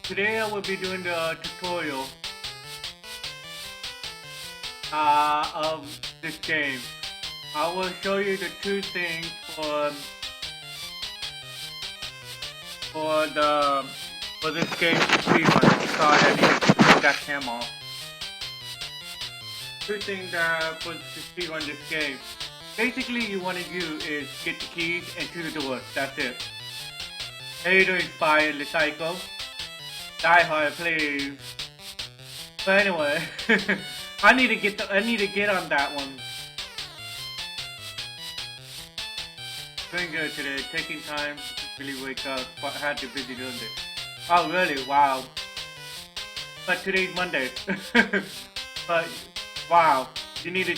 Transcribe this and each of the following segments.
Today I will be doing the tutorial of this game. I will show you the two things for the for this game to speedrun. Sorry, I need to take that cam off. Two things that for to speedrun this game. Basically, you want to do is get the keys into the door. That's it. Later, inspire the cycle. Die hard, please. But anyway, I need to get on that one. Doing good today. Taking time to really wake up. Had to busy doing this. Oh really? Wow. But today's Monday. But wow, you need to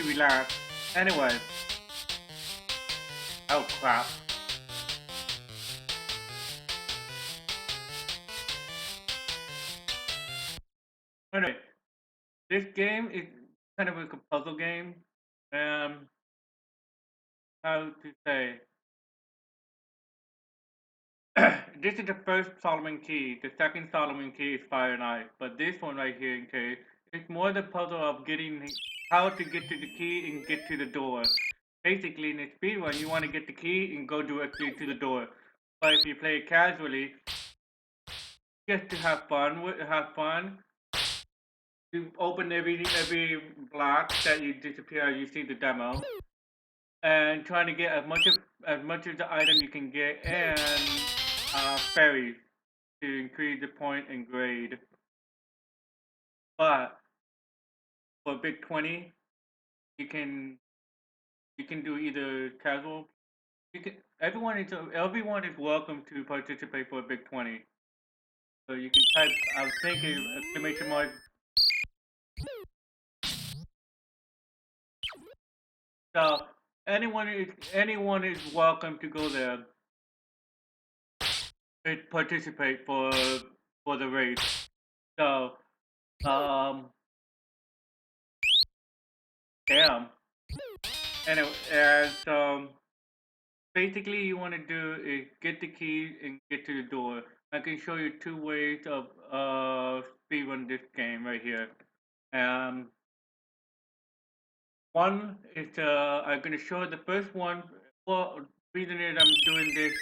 relax. Anyway. Oh crap. Anyway, this game is kind of like a puzzle game. How to say? This is the first Solomon key. The second Solomon key is Fire Knife. But this one right here, okay, it's more the puzzle of getting how to get to the key and get to the door. Basically, in a speedrun, you want to get the key and go directly to the door. But if you play it casually, just to have fun, you open every block that you disappear. You see the demo, and trying to get as much of the item you can get and fairies to increase the point and grade. But for Big 20, you can do either casual. You can everyone is welcome to participate for Big 20. So you can type. I think exclamation mark. So anyone is welcome to go there and participate for the race. So damn. Anyway, and so basically you want to do is get the keys and get to the door. I can show you two ways of speedrun this game right here. Um, One is I'm gonna show the first one. Well, reason is I'm doing this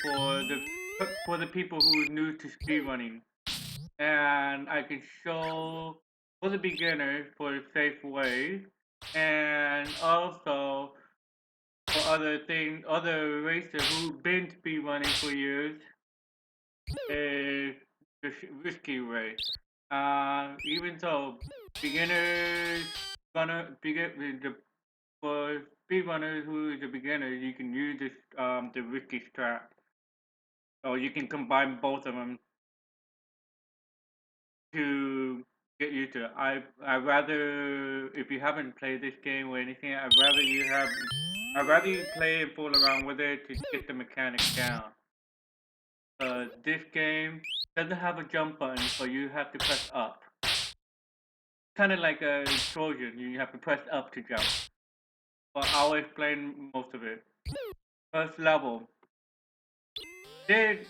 for the people who are new to speedrunning, and I can show for the beginners for a safe way, and also for other racers who've been speedrunning for years, is the risky way. Even so, beginners gonna begin the for speedrunners who is a beginner, you can use this the risky strat, or you can combine both of them to get used to it. I rather if you haven't played this game or anything, I'd rather you play and fool around with it to get the mechanics down. This game doesn't have a jump button, so you have to press up. Kind of like a Trojan, you have to press up to jump. But I'll explain most of it. First level. There's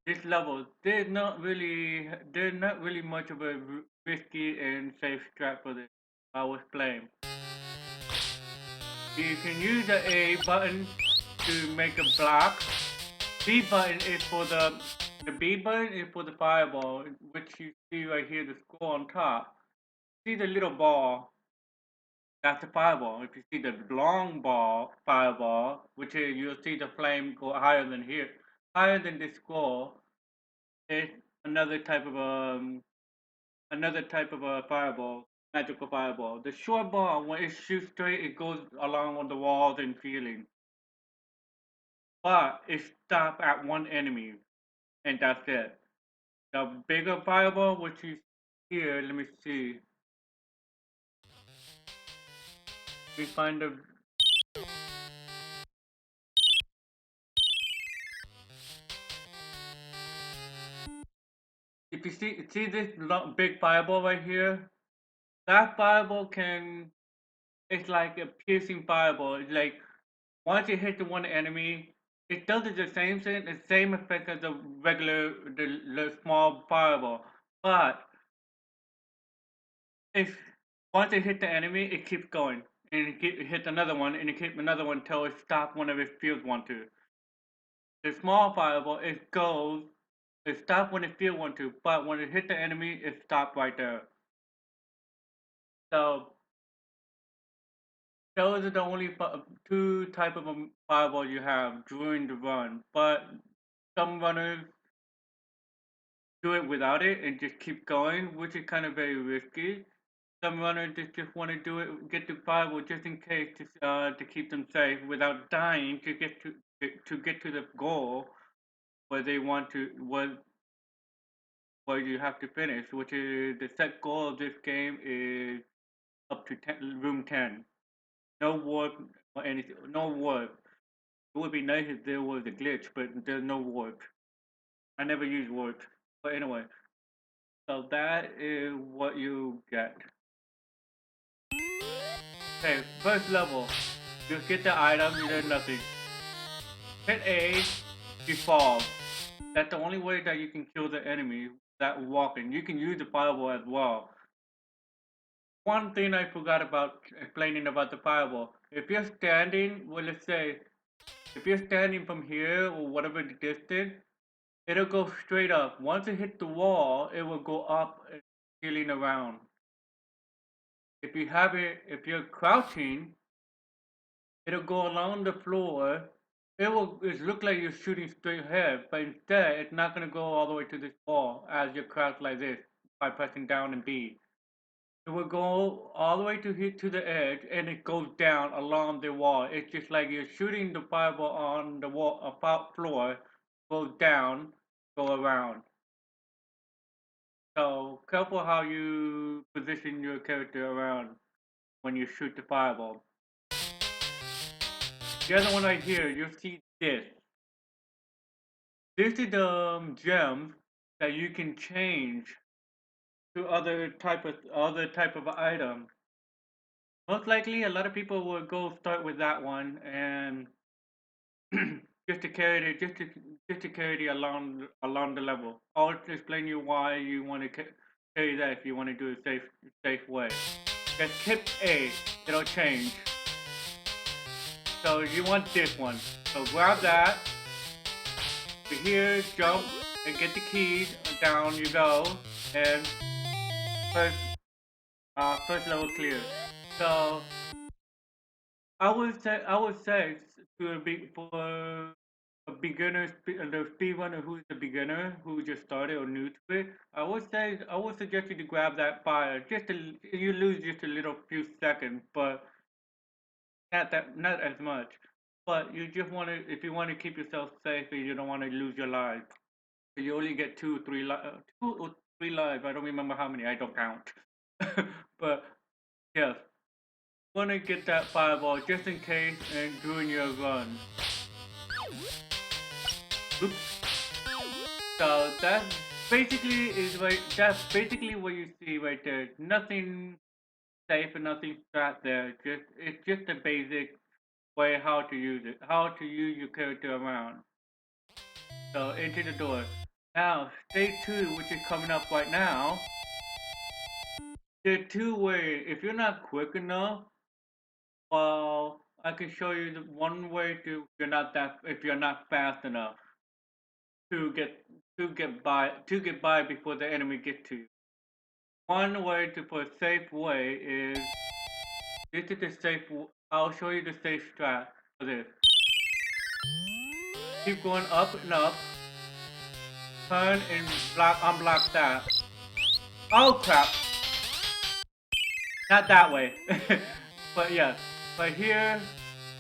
this level. There's not really much of a risky and safe strat for this. I was playing. You can use the A button to make a block. B button is for the B button is for the fireball, which you see right here, the score on top. See the little ball? That's the fireball. If you see the long ball fireball, which is you'll see the flame go higher than here, higher than this score. It's another type of a fireball, magical fireball. The short ball, when it shoots straight, it goes along on the walls and ceiling. But it stops at one enemy, and that's it. The bigger fireball, which is here, let me see. We find the if you see this big fireball right here, that fireball it's like a piercing fireball. It's like once it hits the one enemy, it does the same thing, the same effect as the regular, the small fireball. But if once it hit the enemy, it keeps going, and it hits another one, and it hits another one until it stops whenever it feels want to. The small fireball, it goes, it stops when it feels want to, but when it hits the enemy, it stops right there. So those are the only two type of fireball you have during the run. But some runners do it without it and just keep going, which is kind of very risky. Some runners just want to do it, get the fireball just in case to keep them safe without dying to get to the goal where they want to where you have to finish, which is the set goal of this game is up to room 10. No warp or anything. No warp. It would be nice if there was a glitch, but there's no warp. I never use warp. But anyway, so that is what you get. Okay, first level. You get the item, you get nothing. Hit A, you fall. That's the only way that you can kill the enemy that walking. You can use the fireball as well. One thing I forgot about explaining about the fireball. If you're standing, well, let's say, if you're standing from here or whatever the distance, it'll go straight up. Once it hits the wall, it will go up and healing around. If you have it, if you're crouching, it'll go along the floor. It look like you're shooting straight ahead, but instead, it's not gonna go all the way to this wall as you're crouched like this by pressing down and B. It will go all the way to hit to the edge, and it goes down along the wall. It's just like you're shooting the fireball on the wall, about floor, goes down, go around. So careful how you position your character around when you shoot the fireball. The other one right here, you'll see this. This is the gem that you can change to other type of item. Most likely, a lot of people will go start with that one and just to carry it along the level. I'll explain you why you want to carry that if you want to do it safe way. Just hit A, it'll change. So you want this one. So grab that. To here, jump and get the keys. Down you go, and first first level clear. So I would say to for a beginner, the speedrunner who's a beginner who just started or new to it, I would suggest you to grab that fire. You lose just a little few seconds, but not as much. But you just want to if you want to keep yourself safe and you don't want to lose your life. So you only get 2 or 3 lives. I don't remember how many. I don't count. But yes, want to get that fireball just in case and during your run. Oops. So that's basically what you see right there. Nothing safe and nothing strat there. It's just a basic way how to use it, how to use your character around. So into the door. Now stage 2, which is coming up right now. There are two ways. If you're not quick enough, well, I can show you the one way to if you're not fast enough to get by before the enemy gets to you. One way to for a safe way is this is the safe. I'll show you the safe strat for this. Keep going up and up. Turn and unblock that. Oh crap! Not that way. But yeah, right here.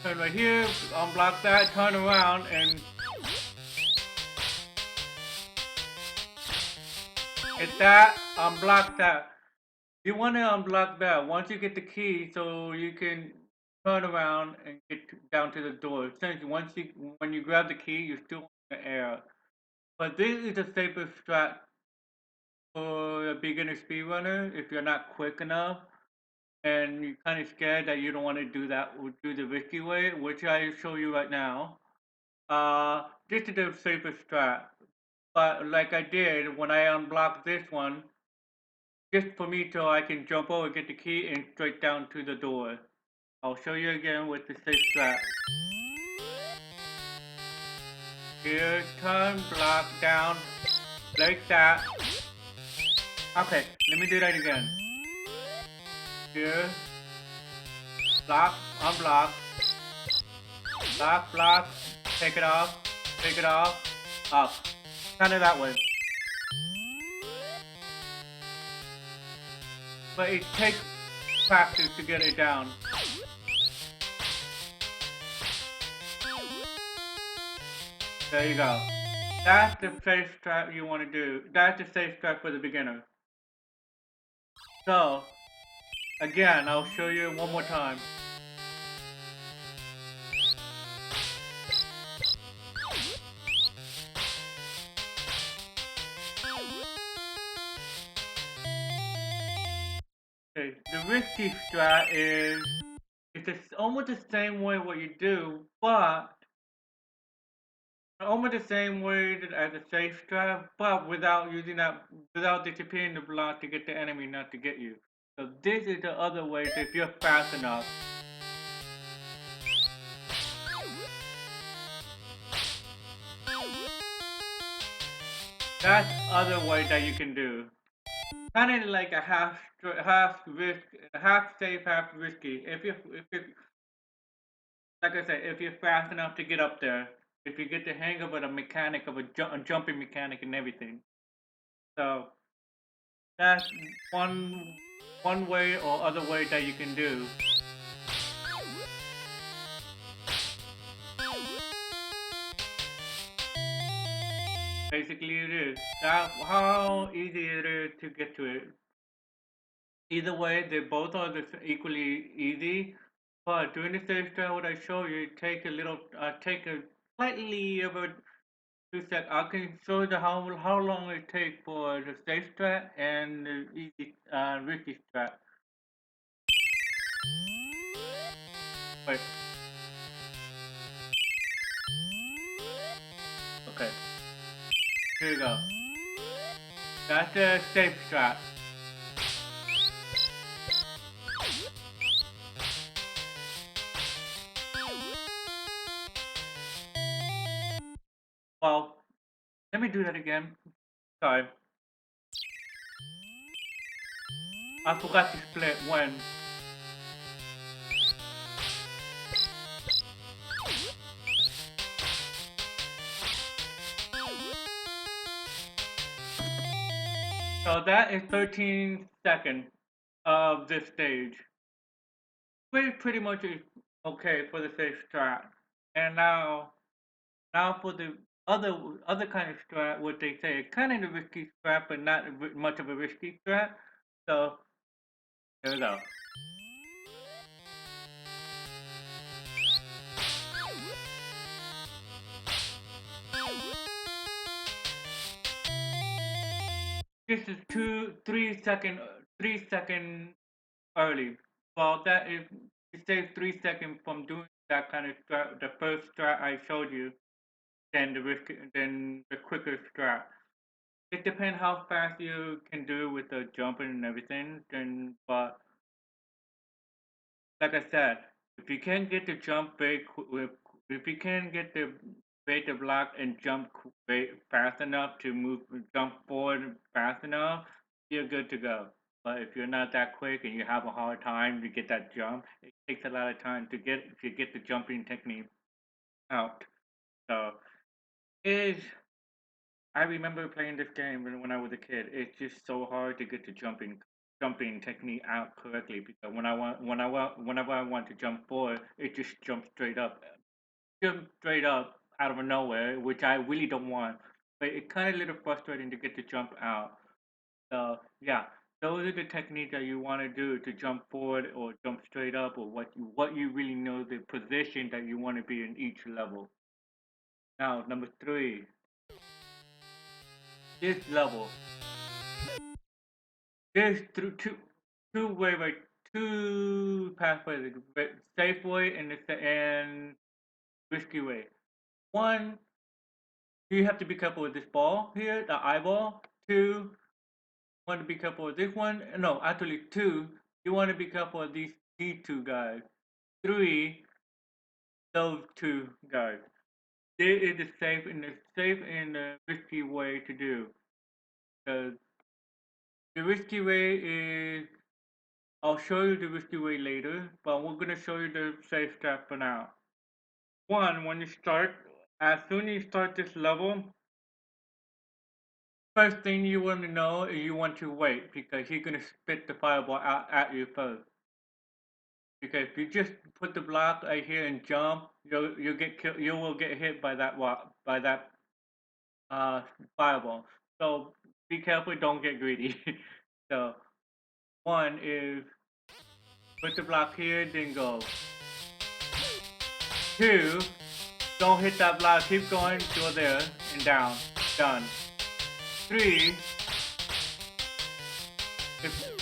Turn right here. Unblock that. Turn around and hit that. Unblock that. You want to unblock that once you get the key, so you can turn around and get down to the door. Since when you grab the key, you're still in the air. But this is the safest strat for a beginner speedrunner if you're not quick enough and you're kind of scared that you don't want to do the risky way, which I show you right now. This is the safest strat. But like I did when I unblocked this one, just for me till I can jump over, get the key, and straight down to the door. I'll show you again with the safe strat. Here, turn, block, down, like that. Okay, let me do that again. Here, block, unblock, block, block, take it off, up. Kind of that way. But it takes practice to get it down. There you go. That's the safe strat you want to do. That's the safe strat for the beginner. So, again, I'll show you one more time. Okay, the risky strat is it's almost the same way what you do, but almost the same way as a safe strat, but without using that, without disappearing the block to get the enemy not to get you. So this is the other way. So if you're fast enough, that's other way that you can do. Kind of like a half risk, half safe, half risky. If you like I said, if you're fast enough to get up there, if you get the hang of it, a mechanic of a jumping mechanic and everything. So that's one way or other way that you can do. Basically, it is that how easy it is to get to it. Either way, they both are equally easy. But doing the safe strat, what I show you, take a slightly over 2 sec. I can show you how long it takes for the safe strat and the easy risky strat. Wait, okay, here you go. That's the safe strat. Well, let me do that again. Sorry, I forgot to split when. So that is 13 seconds of this stage. Pretty much is okay for the safe strat. And now for the other kind of strat, what they say, kind of a risky strat, but not much of a risky strat. So here we go. This is 3 second early. Well, that is it saves 3 seconds from doing that kind of strat. The first strat I showed you, than the quicker strat. It depends how fast you can do with the jumping and everything. Then, but like I said, if you can get the jump if you can get the bait the block and jump fast enough to jump forward fast enough, you're good to go. But if you're not that quick and you have a hard time to get that jump, it takes a lot of time to get the jumping technique out. So it is I remember playing this game when I was a kid. It's just so hard to get the jumping technique out correctly because whenever I want to jump forward, it just jump straight up out of nowhere, which I really don't want. But it's kind of a little frustrating to get the jump out. So yeah, those are the techniques that you want to do to jump forward or jump straight up, or what you really know the position that you want to be in each level. Now number three, this level. There's through two pathways: safe way and risky way. One, you have to be careful with this ball here, the eyeball. Two, you want to be careful with this one. No, actually two, you want to be careful with these two guys. Three, those two guys. This is the risky way to do. Because the risky way is, I'll show you the risky way later, but we're gonna show you the safe strat for now. One, when you start, as soon as you start this level, first thing you want to know is you want to wait because he's gonna spit the fireball out at you first. Because if you just put the block right here and jump, you'll get killed. You will get hit by that uh fireball. So be careful, don't get greedy. So one is put the block here, then go. Two, don't hit that block, keep going, go there, and down. Done. Three, if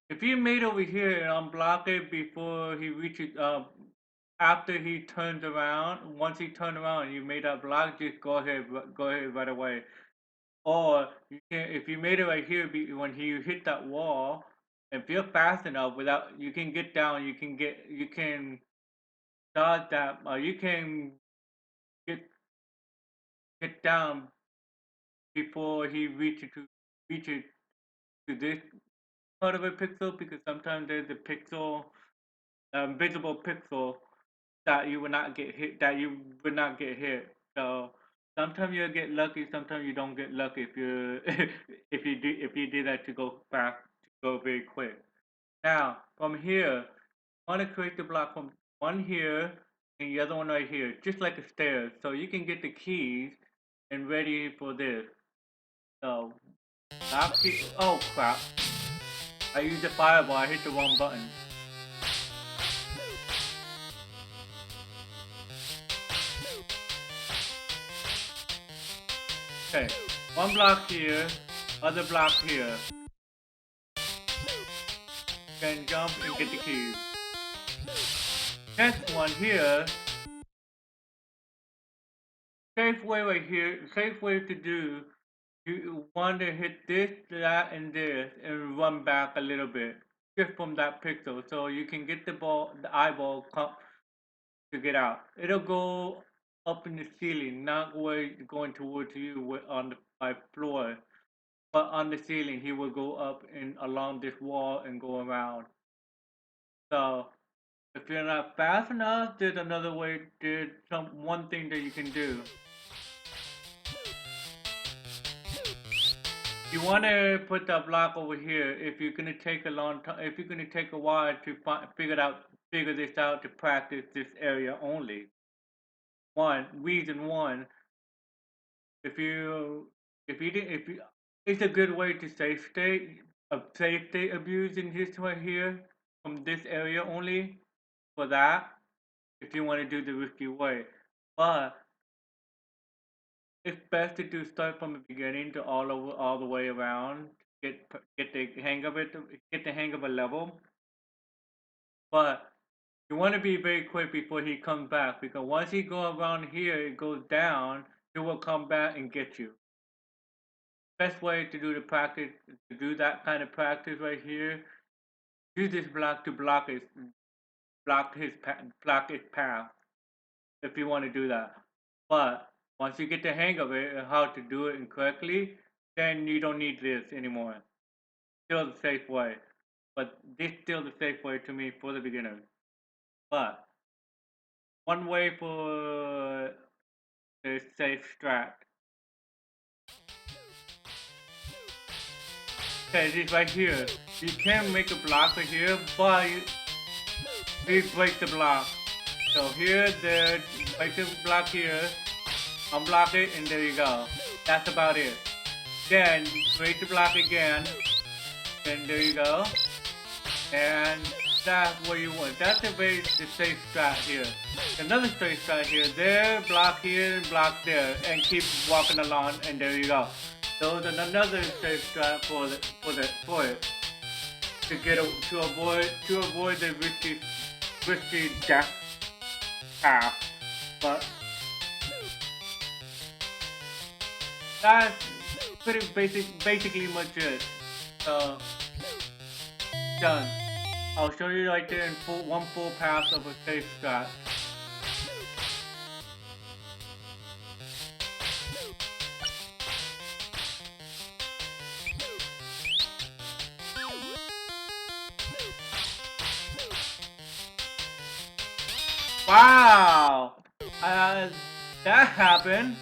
if you made over here and unblock it before he reaches after he turns around, once he turned around you made that block, just go ahead right away. Or you can, if you made it right here when he hit that wall, if you're fast enough without, you can get down, you can dodge that, you can get get down before he reaches to this part of a pixel, because sometimes there's a pixel, visible pixel that you would not get hit. That you would not get hit. So sometimes you'll get lucky. Sometimes you don't get lucky if you if you do that to go fast, to go very quick. Now from here, I want to create the block from one here and the other one right here, just like a stairs, so you can get the keys and ready for this. So oh crap! I used the fireball. I hit the wrong button. Okay, one block here, other block here. Then jump and get the keys. Next one here. Safe way right here. Safe way to do. You want to hit this, that, and this, and run back a little bit, just from that pixel, so you can get the eyeball to get out. It'll go up in the ceiling, not going towards you on the floor, but on the ceiling. He will go up and along this wall and go around. So if you're not fast enough, there's another way. There's one thing that you can do. You want to put that block over here. If you're gonna take a long time, if you're gonna take a while to figure this out, to practice this area only. Reason one, if you if you, it's a good way to safe state abuse in this right here from this area only for that. If you want to do the risky way, but it's best to start from the beginning to all the way around. Get the hang of it. Get the hang of a level. But you want to be very quick before he comes back, because once he go around here, it goes down. He will come back and get you. Best way to do the practice, to do that kind of practice right here. Use this block to block his path. If you want to do that. But once you get the hang of it and how to do it incorrectly, then you don't need this anymore. Still the safe way. But this still the safe way to me for the beginner. But one way for the safe strat. Okay, this right here. You can make a block right here, but you break the block. So here, there, break the block here, unblock it, and there you go. That's about it. Then create the block again, and there you go. And that's what you want. That's the safe strat here. Another safe strat here, there, block here, block there, and keep walking along, and there you go. So there's another safe strat for it to avoid the risky death path. But that's basically much it. So done. I'll show you right there in one full pass of a safe strat. Wow! That happened.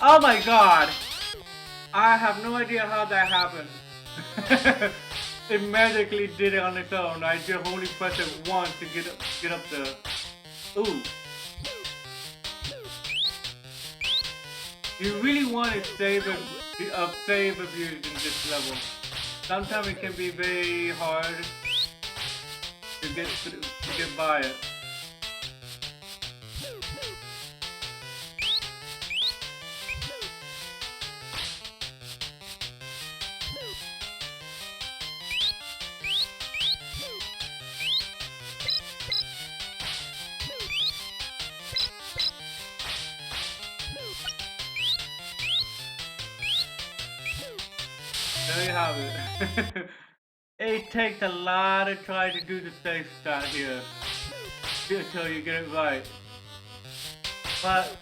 Oh my god! I have no idea how that happened. It magically did it on its own. I just only pressed it once to get up there. Ooh. You really want to save abuse in this level. Sometimes it can be very hard to get by it. There you have it. It takes a lot of try to do the safe start here until you get it right. But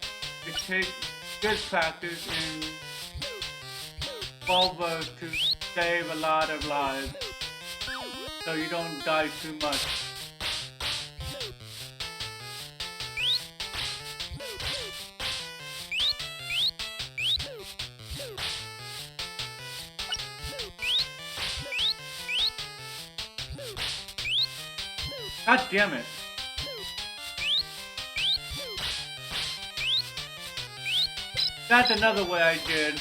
it takes good practice and over to save a lot of lives so you don't die too much. God damn it. That's another way I did.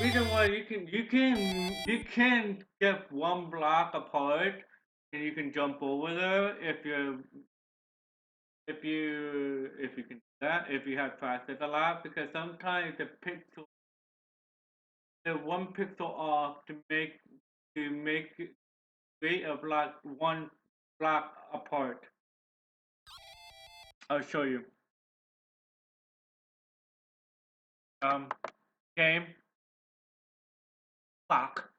Reason why you can get one block apart and you can jump over there if you can do that, if you have practice a lot, because sometimes the one pixel off to make create a block one block apart. I'll show you. Um game block.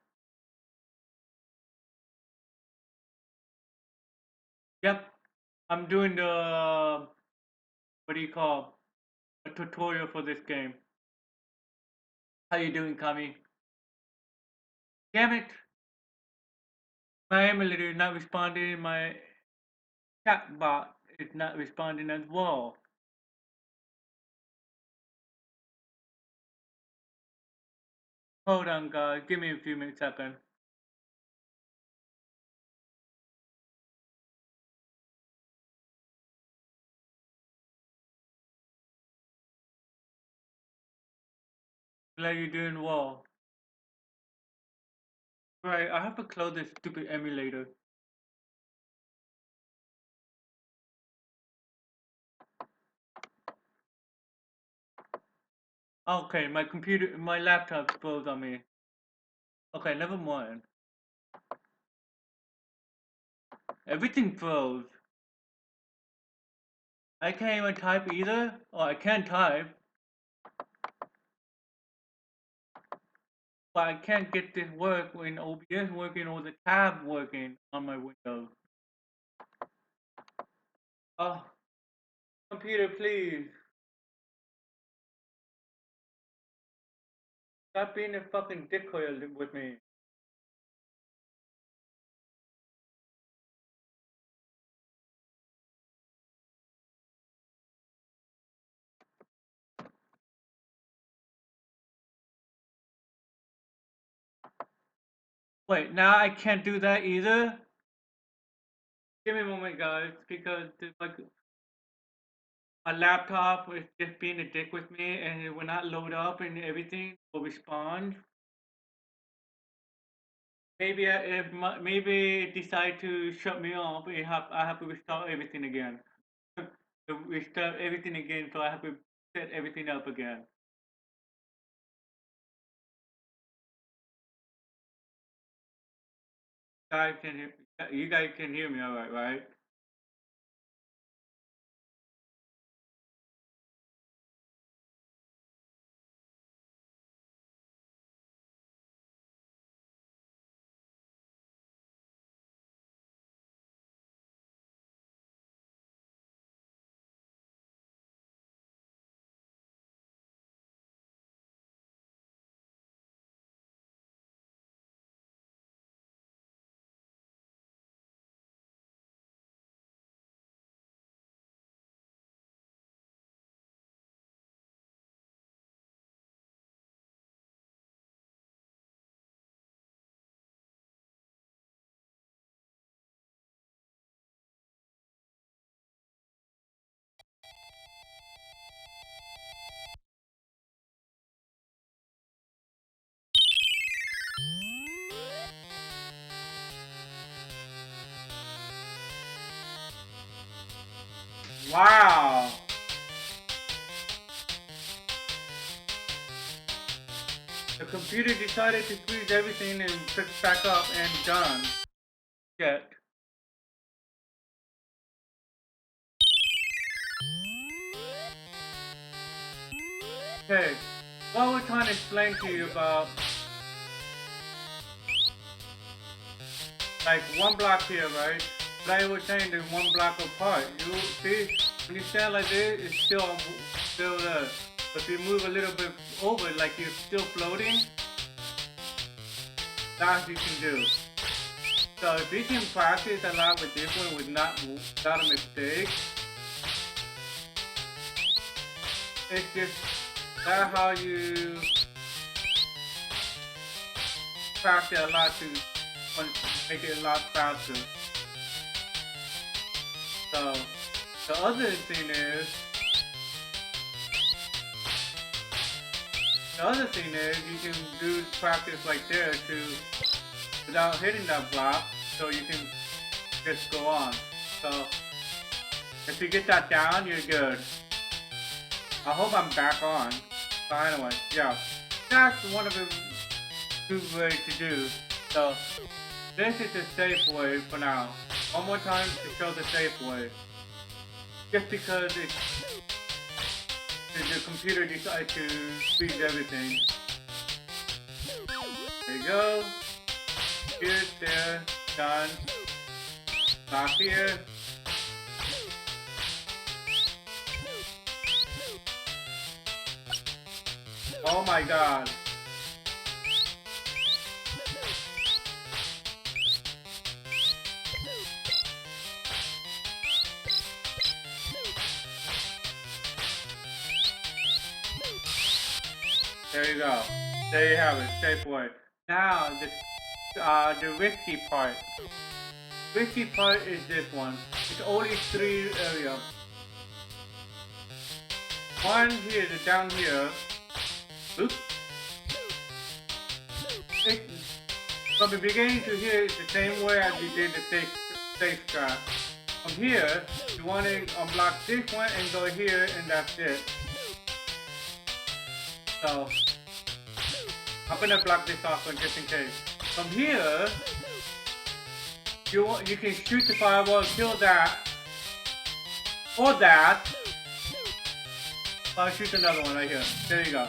Yep. I'm doing the what do you call a tutorial for this game. How you doing, Kami? Damn it! My emulator is not responding. My chatbot is not responding as well. Hold on, guys. Give me a few minutes, second. Glad you're doing well. Right, I have to close this stupid emulator. Okay, my laptop froze on me. Okay, never mind. Everything froze. I can't even type either. Oh, I can type, but I can't get this work when OBS working or the tab working on my Windows. Oh, computer, please. Stop being a fucking dickhole with me. Wait, now I can't do that either? Give me a moment, guys, because a laptop is just being a dick with me and it will not load up and everything will respond. Maybe maybe it decide to shut me off. I have to restart everything again. To restart everything again, so I have to set everything up again. Guys can hear, you guys can hear me all right, right? Wow. The computer decided to freeze everything and pick back up and done. Yet. Okay. What we're trying to explain to you about like one block here, right? But I was saying there's one block apart. You see, when you stand like this, it's still there. But if you move a little bit over, like you're still floating, that's what you can do. So if you can practice a lot with this one without a mistake, it's just that's how you practice a lot to make it a lot faster. So the other thing is, you can do practice like there to without hitting that block, so you can just go on. So if you get that down, you're good. I hope I'm back on. So anyway, yeah, that's one of the two ways to do. So this is the safe way for now. One more time to show the safe way. Just because the computer decided to freeze everything. There you go. Here, there, done. Back here. Oh my god. There you go. There you have it. Safe way. Now the risky part. Risky part is this one. It's only 3 areas. One here, down here. Oops. From the beginning to here, it's the same way as you did the safe strap. From here, you want to unblock this one and go here, and that's it. So I'm gonna block this off one just in case. From here, you can shoot the fireball, kill that, or that. I'll shoot another one right here. There you go.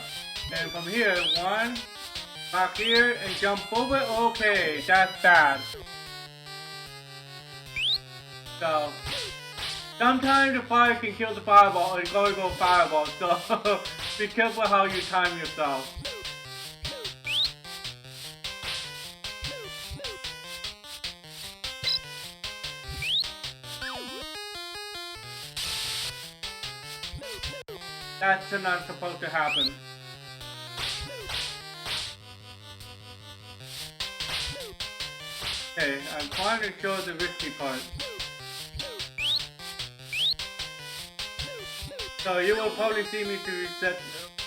And from here, one, back here, and jump over. Okay, that's bad. So sometimes the fire can kill the fireball, or it's gonna go fireball. So be careful how you time yourself. That's not supposed to happen. Okay, I'm trying to show the risky part. So you will probably see me to reset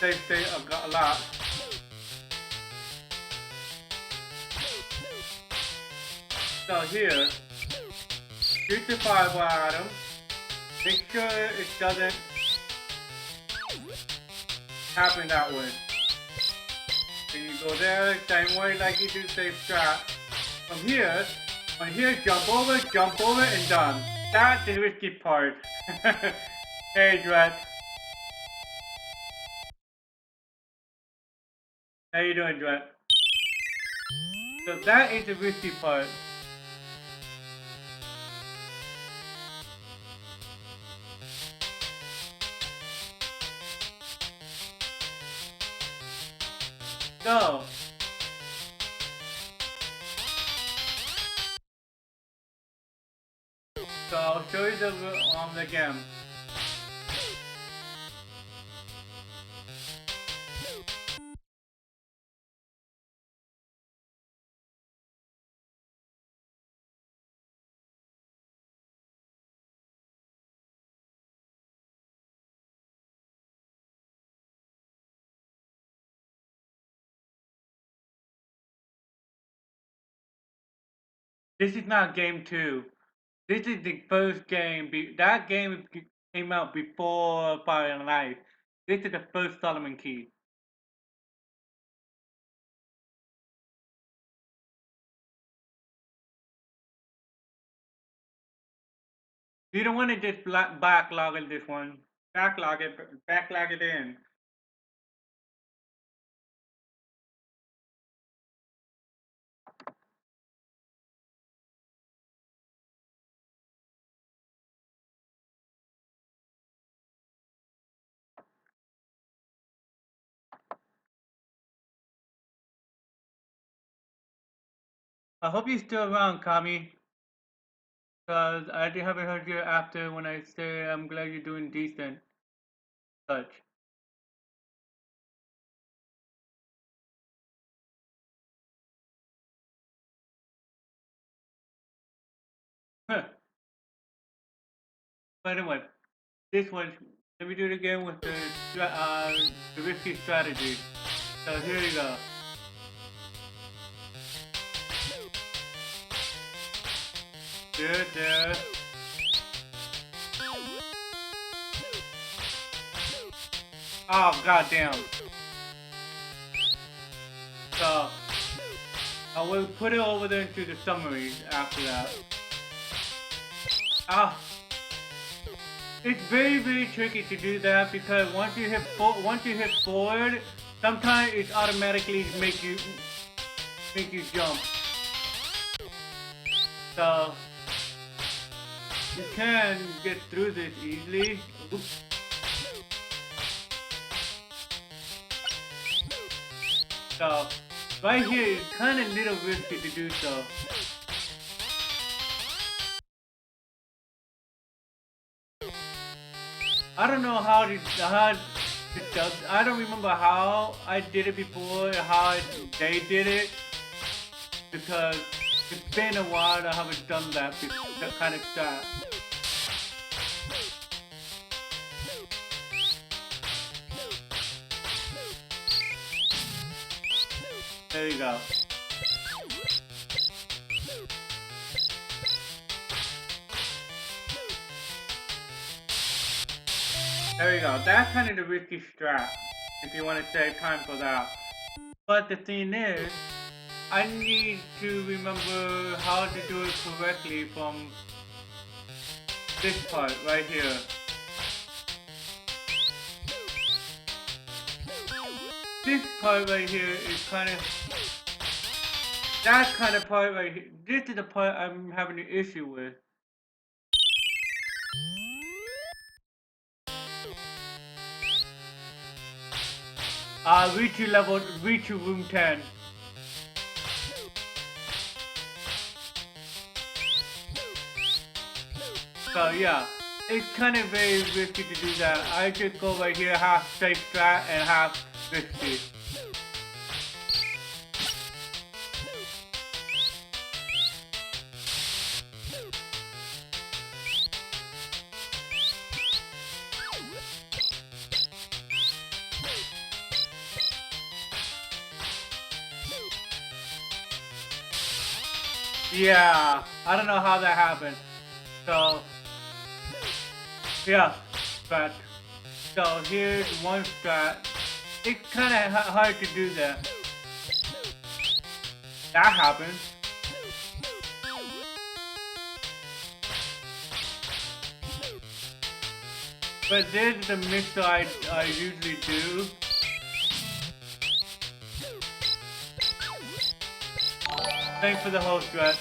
save state a lot. So here, shoot the fireball at him. Make sure it doesn't happen that way. Then you go there, same way like you do safe strat. From here, jump over, and done. That's the risky part. Hey, Dret. How you doing, Dret? So that is the risky part. So I'll show you the game. This is not game 2. This is the first game. That game came out before Fire and Life. This is the first Solomon Key. You don't want to just backlog this one. Backlog it in. I hope you're still around, Kami. Because I haven't heard you after when I say I'm glad you're doing decent. Such. But anyway, this one, let me do it again with the risky strategy. So here you go. There. Oh, goddamn. So, I will put it over there into the summary after that. Ah. It's very tricky to do that because once you hit forward, sometimes it automatically make you jump. So you can get through this easily. Oops. So right here it's kind of little risky to do so. I don't know how it does. I don't remember how I did it before, how they did it, because it's been a while I haven't done that kind of stuff. There you go. There you go. That's kind of the risky strat, if you want to save time for that. But the thing is, I need to remember how to do it correctly from this part right here. This part right here is kind of... That kind of part right here. This is the part I'm having an issue with. Reach room 10. So yeah, it's kind of very risky to do that. I just go right here, half safe strat and half risky. Yeah, I don't know how that happened. So yeah, but so here's one strat. It's kind of hard to do that. That happens. But this is the mix I usually do. Thanks for the whole stretch.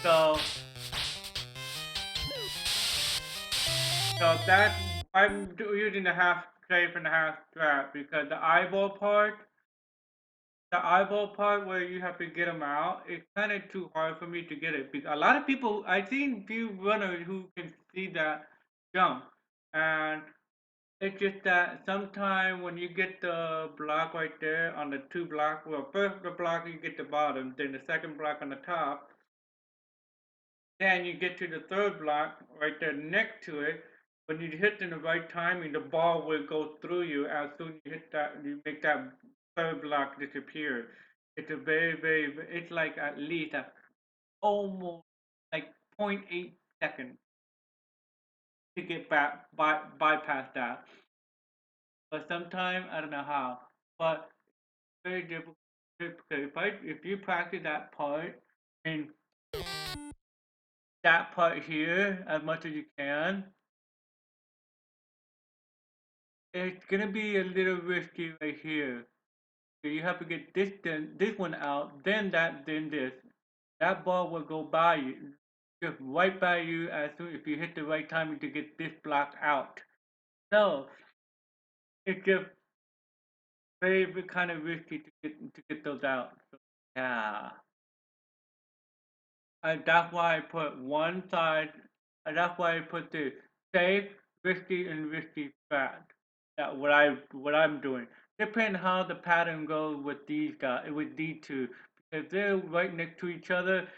So, so that using the half strafe and the half strap because the eyeball part where you have to get them out, it's kind of too hard for me to get it. Because a lot of people, I've seen few runners who can see that jump, and it's just that sometime when you get the block right there on the two block, well, first the block you get the bottom, then the second block on the top, then you get to the third block right there next to it. When you hit in the right timing, the ball will go through you as soon as you hit that, you make that third block disappear. It's a it's like at least almost like point 0.8 seconds to get bypass that. But sometimes I don't know how. But very difficult because if you practice that part and that part here as much as you can, it's gonna be a little risky right here. So you have to get this one out, then that, then this. That ball will go by you, just right by you as soon if you hit the right timing to get this block out. So it's just very kind of risky to get those out. So, yeah. That's why I put one side. That's why I put the safe, risky, and risky strat. That what I'm doing. Depending how the pattern goes with these guys, with these two. If they're right next to each other,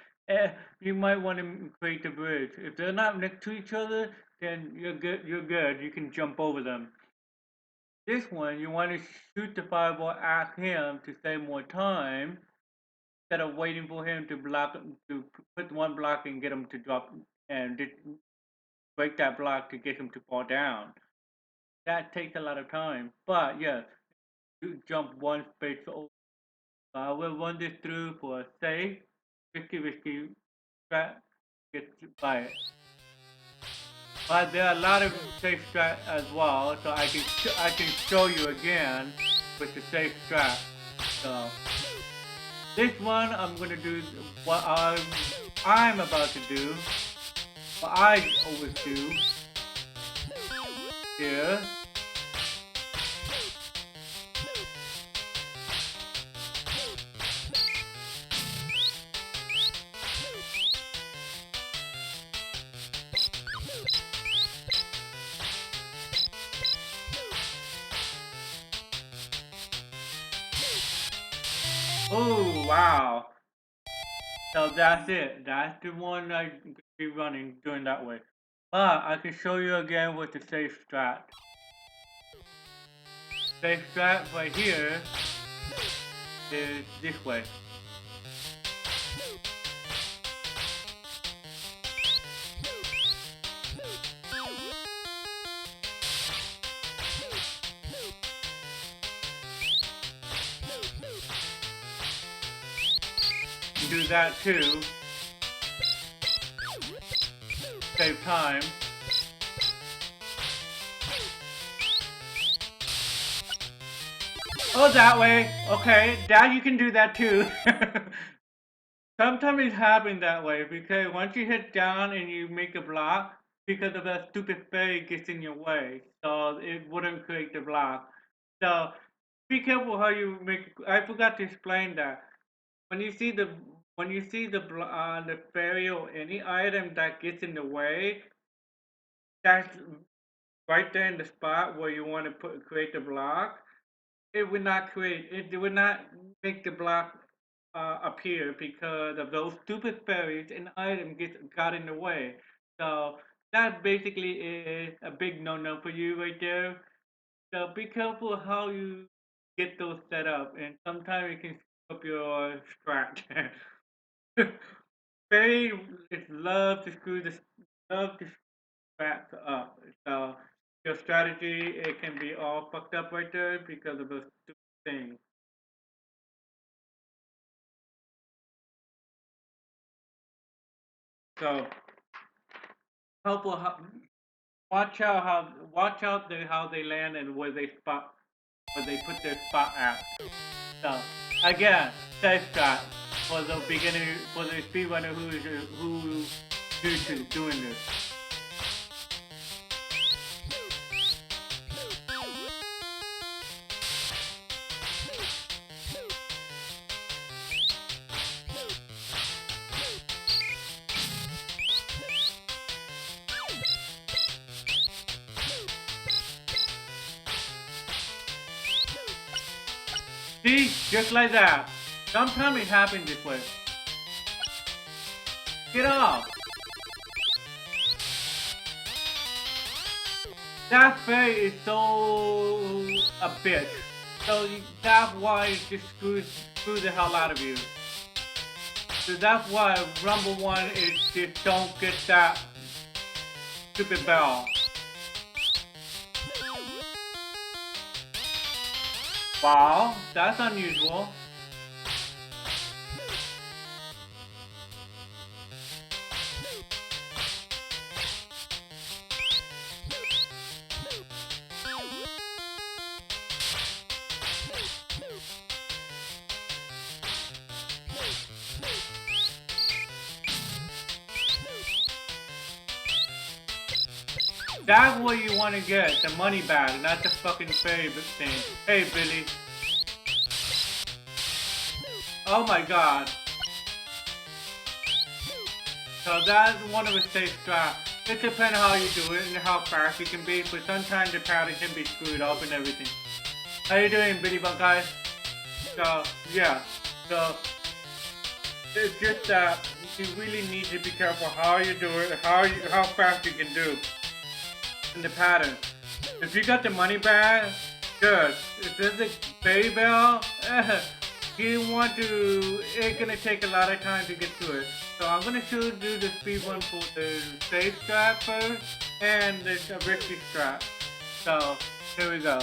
you might want to create the bridge. If they're not next to each other, then you're good. You're good. You can jump over them. This one, you want to shoot the fireball at him to save more time instead of waiting for him to block to put one block and get him to drop and break that block to get him to fall down. That takes a lot of time. But yeah, you jump one space over. I will run this through for a safe, risky strat. Get by it. But there are a lot of safe strat as well, so I can show you again with the safe strat. So this one I'm gonna do what I'm about to do. What I always do here. Oh wow! So that's it. That's the one I be running doing that way. But I can show you again with the safe strat. Safe strat right here is this way. You do that too. Save time. Oh, that way. Okay, that you can do that too. Sometimes it happens that way because once you hit down and you make a block, because of that stupid fairy gets in your way, so it wouldn't create the block. So be careful how you make. I forgot to explain that when you see the fairy or any item that gets in the way, that's right there in the spot where you want to create the block. It would not make the block appear because of those stupid fairies and items got in the way. So that basically is a big no-no for you right there. So be careful how you get those set up, and sometimes it can screw up your strat. Spade is love to screw the love to back up. So your strategy it can be all fucked up right there because of those stupid things. So helpful. Watch out how they land and where they put their spot at. So again, safe shot for the beginner for the speedrunner who new to doing this. See, just like that. Sometimes it happens this way. Get off. That fairy is so a bitch. So that's why it just screws the hell out of you. So that's why Rumble 1 is just don't get that stupid bell. Wow, that's unusual. That's what you want to get, the money bag, not the fucking fairy thing. Hey, Billy. Oh my god. So that's one of the safe straps. It depends how you do it and how fast you can be, but sometimes the pattern can be screwed up and everything. How you doing, Billy Buckeye? So, yeah. So, it's just that you really need to be careful how you do it, how fast you can do in the pattern. If you got the money bag, good. If there's a baby bell, you want to, it's gonna take a lot of time to get to it. So I'm gonna do the speed one for the safe strap first and the risky strap. So here we go.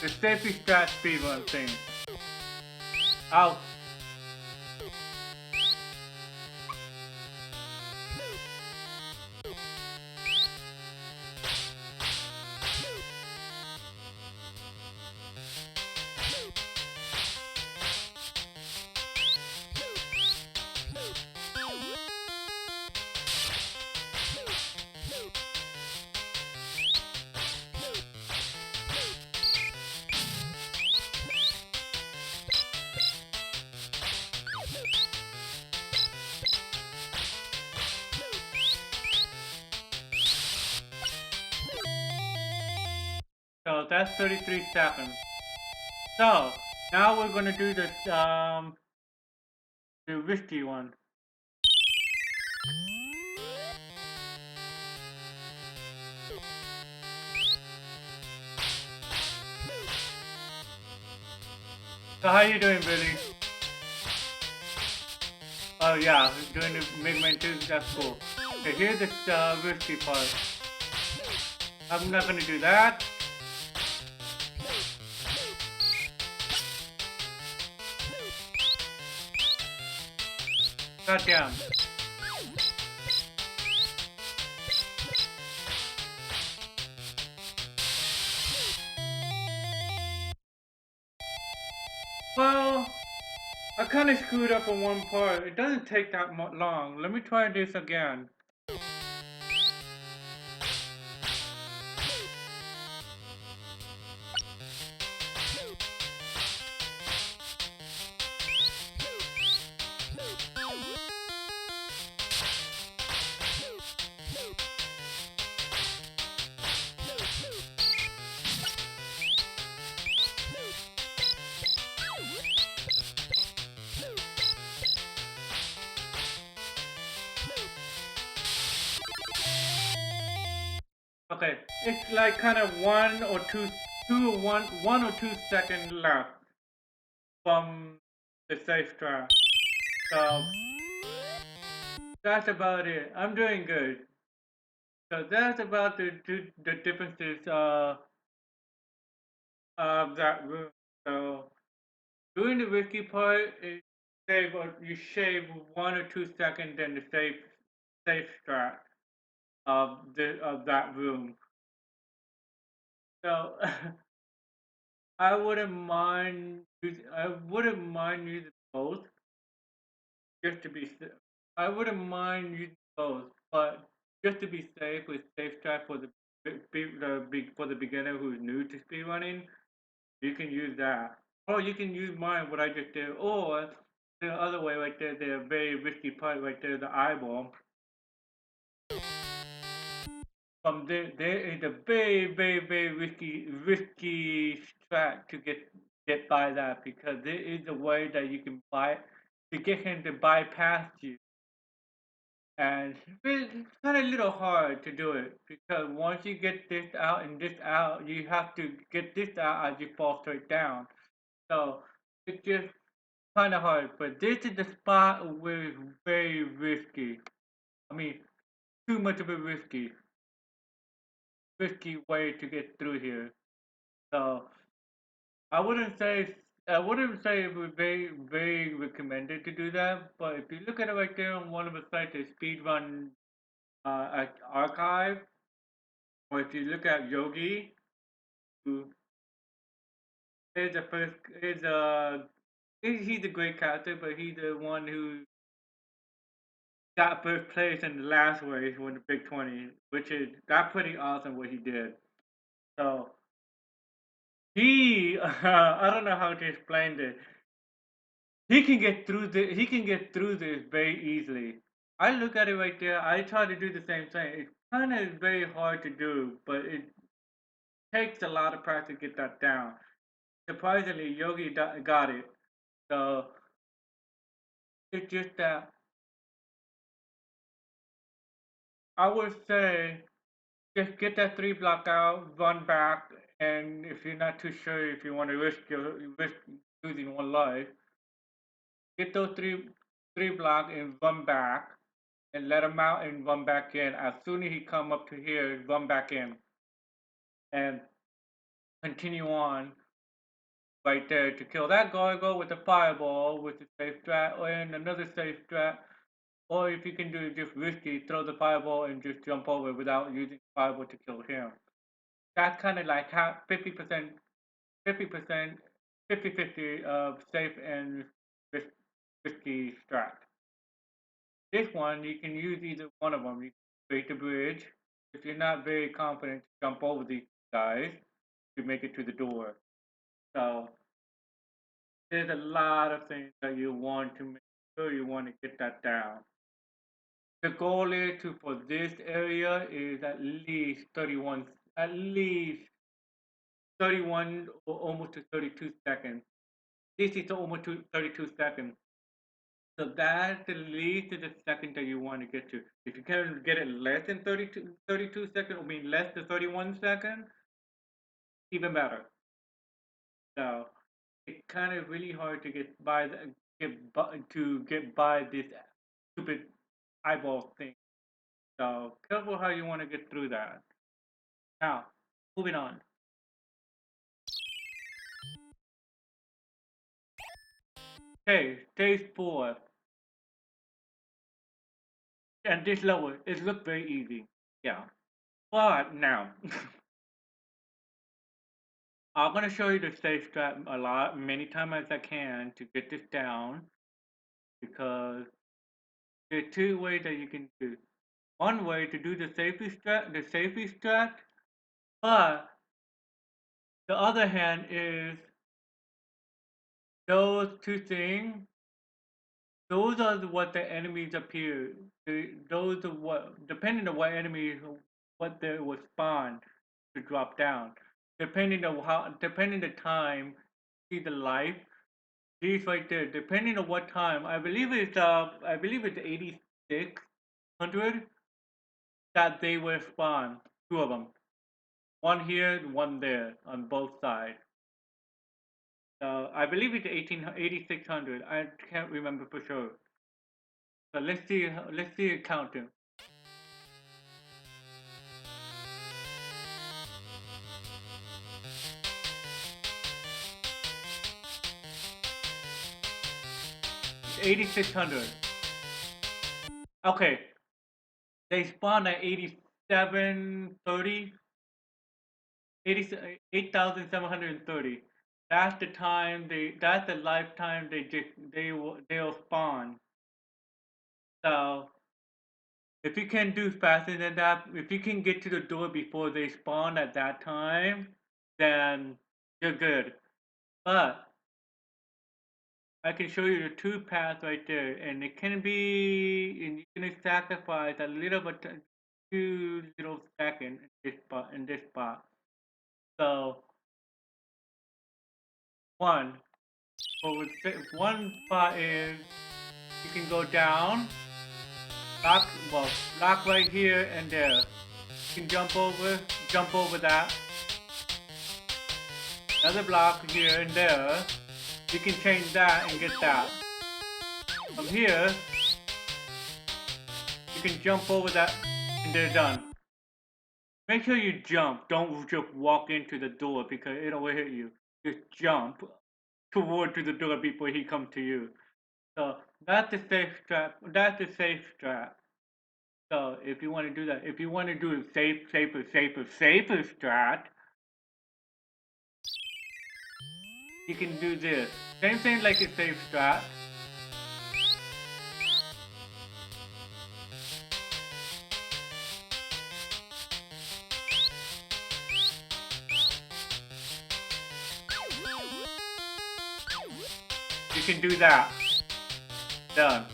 The safety strap speed one thing. Out. So that's 33 seconds. So now we're gonna do the risky one. So how you doing, Billy? Oh yeah, doing the Migman 2, that's cool. Okay, here's the risky part. I'm not gonna do that. Goddamn. Well, I kind of screwed up on one part. It doesn't take that long. Let me try this again. Okay, it's like kind of one or two seconds left from the safe trap. So that's about it. I'm doing good. So that's about the differences of that room. So doing the risky part is you shave 1 or 2 seconds in the safe strat of that room. So I wouldn't mind using both just to be I wouldn't mind using both, but just to be safe with safe strat for for the beginner who's new to speedrunning, you can use that. Or you can use mine, what I just did, or the other way right there, the very risky part right there, the eyeball. From there is a very risky strat to get by that because there is a way that you can buy to get him to bypass you, and it's kind of a little hard to do it because once you get this out and this out, you have to get this out as you fall straight down. So it's just kind of hard. But this is the spot where it's very risky. I mean, too much of a risky way to get through here. So I wouldn't say I wouldn't say it would be very recommended to do that. But if you look at it right there on one of the sites, the speedrun archive, or if you look at Yogi, who is the first is he's a great character, but he's the one who got first place in the last race with the Big 20, which is that's pretty awesome what he did. So I don't know how to explain this. He can get through this very easily. I look at it right there. I try to do the same thing. It's kind of very hard to do, but it takes a lot of practice to get that down. Surprisingly, Yogi got it. So it's just that I would say just get that 3 block out, run back, and if you're not too sure if you want to risk losing one life, get those three block and run back, and let him out and run back in. As soon as he come up to here, run back in and continue on right there to kill that gargoyle with the fireball with the safe strat and another safe strat. Or if you can do it just risky, throw the fireball and just jump over without using fireball to kill him. That's kind of like 50%, 50%, 50-50 of safe and risky strat. This one, you can use either one of them. You can create a bridge. If you're not very confident to jump over these guys, to make it to the door. So there's a lot of things that you want to make sure you want to get that down. The goal is to for this area is at least 31 or almost to 32 seconds. This is almost to 32 seconds. So that's the least of the second that you want to get to. If you can get it less than 32 seconds, I mean less than 31 seconds, even better. So it's kind of really hard to get by this stupid eyeball thing. So careful how you want to get through that. Now, moving on. Okay, stage 4. And this level, it looks very easy. Yeah. But now, I'm gonna show you the safe strat many times as I can to get this down because there are two ways that you can do. One way to do the safety strat, but the other hand is those two things. Those are what the enemies appear. Those are what depending on what enemy what they will spawn to drop down. Depending the time, see the life. These right there, depending on what time. I believe it's 8600 that they will spawn. Two of them. One here and one there on both sides. I believe it's 8600. I can't remember for sure. So let's see it counting. 8,600. Okay, they spawn at 8730, 8,730. That's the time that's the lifetime they'll spawn. So if you can do faster than that, if you can get to the door before they spawn at that time, then you're good. But I can show you the two paths right there, and it can be, and you can sacrifice a little bit, 2 little seconds in this spot. So one, one spot is you can go down, block right here and there. You can jump over that. Another block here and there. You can change that and get that. From here, you can jump over that and they're done. Make sure you jump. Don't just walk into the door because it'll hit you. Just jump toward to the door before he comes to you. So that's the safe strat. That's the safe strat. So if you want to do that, if you want to do a safer strat, you can do this. Same thing like a safe strat. You can do that. Done.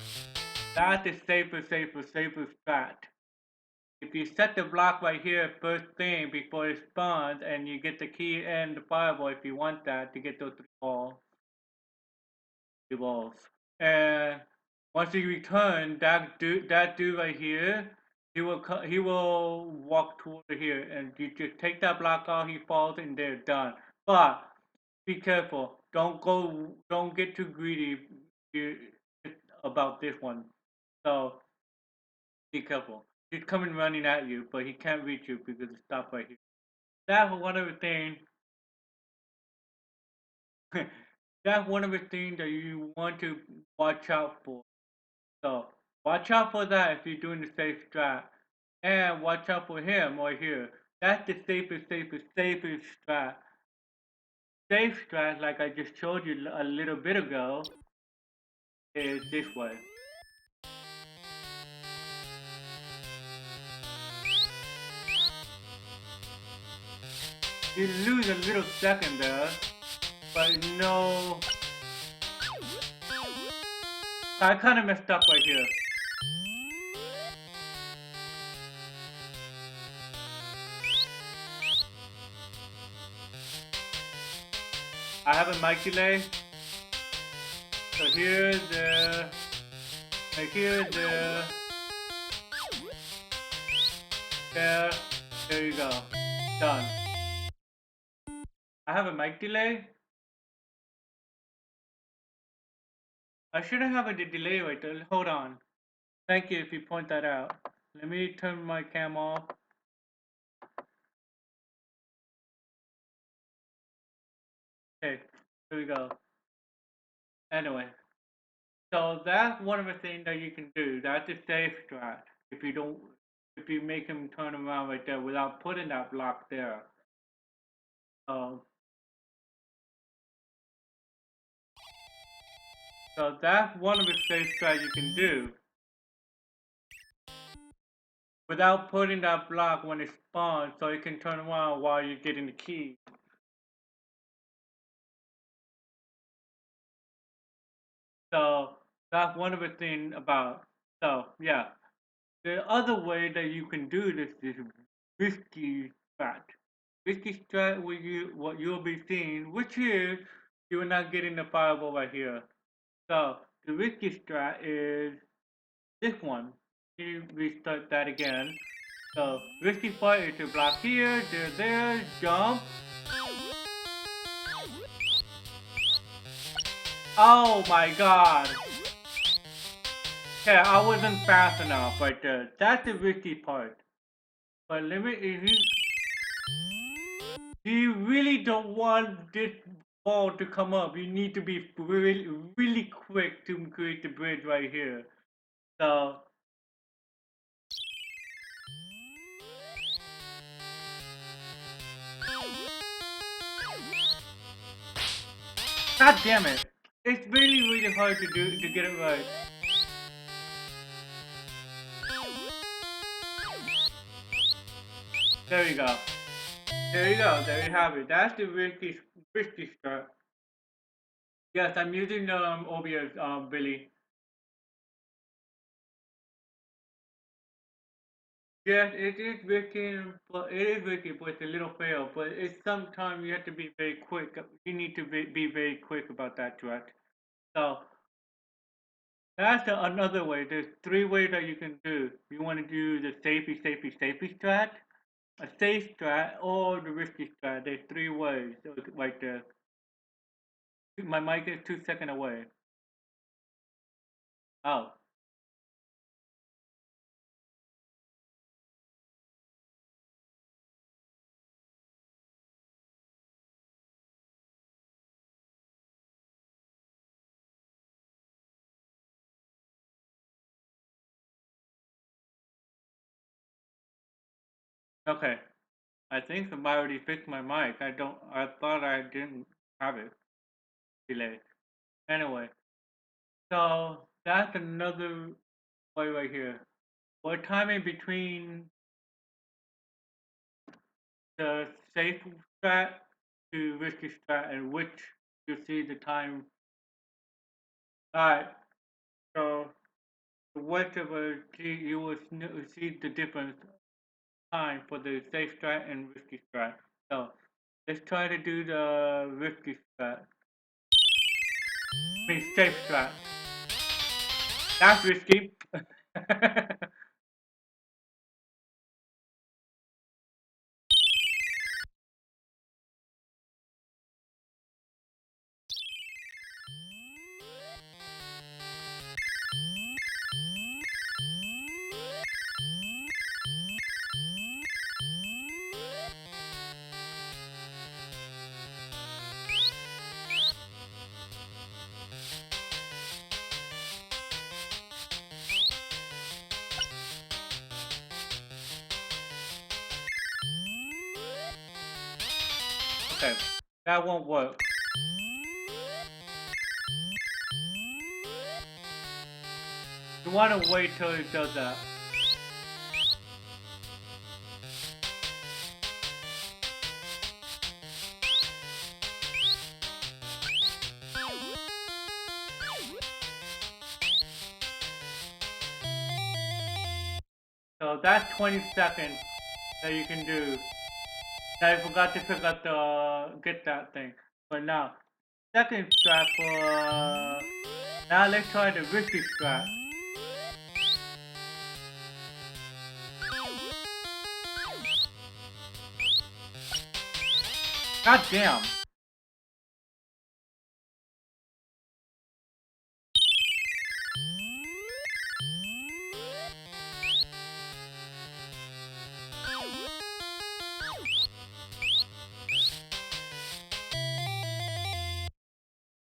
That's the safer strat. If you set the block right here first thing before it spawns and you get the key and the fireball if you want that to get those three balls. And once you return, that dude right here, he will walk toward here and you just take that block out, he falls and they're done. But be careful. Don't get too greedy about this one. So be careful. He's coming running at you, but he can't reach you because it's stopped right here. That's one of the things. That's one of the things that you want to watch out for. So watch out for that if you're doing the safe strat, and watch out for him right here. That's the safest strat. Safe strat, like I just showed you a little bit ago, is this way. You lose a little second there, but no. I kind of messed up right here. I have a mic delay. So here's the, there you go. Done. I have a mic delay. I shouldn't have a delay right there. Hold on. Thank you if you point that out. Let me turn my cam off. Okay, here we go. Anyway, so that's one of the things that you can do. That's a safe strat. If you make him turn around right there without putting that block there. So that's one of the safe strats you can do without putting that block when it spawns, so you can turn around while you're getting the key. So that's one of the things about. So yeah, the other way that you can do this is risky strat. Risky strat what you'll be seeing, which is you're not getting the fireball right here. So the risky strat is this one. You restart that again. So risky part is to block here, there, jump. Oh my god! Yeah, I wasn't fast enough right there. That's the risky part. But if you really don't want this ball to come up, you need to be really, really quick to create the bridge right here. So, god damn it. It's really, really hard to get it right. There you go. There you go. There you have it. That's the risky start. Yes, I'm using OBS, Billy. Yes, it is working, but it is working, but it's a little fail. But it's sometimes you have to be very quick. You need to be very quick about that track. So that's another way. There's three ways that you can do. You want to do the safety strat, a safe strat, or the risky strat. There's three ways right there. My mic is 2 seconds away. Oh, okay. I think somebody already fixed my mic. I don't. I thought I didn't have it delay. Anyway, so that's another way right here. What timing between the safe strat to risky strat, and which you see the time. Alright, so whatever you will see the difference time for the safe strat and risky strat. So let's try to do the risky strat. I mean safe strat. That's risky. Okay, that won't work. You want to wait till it does that. So that's 20 seconds that you can do. I forgot to pick up the get that thing. But now, second strat for now let's try the risky strat. God damn.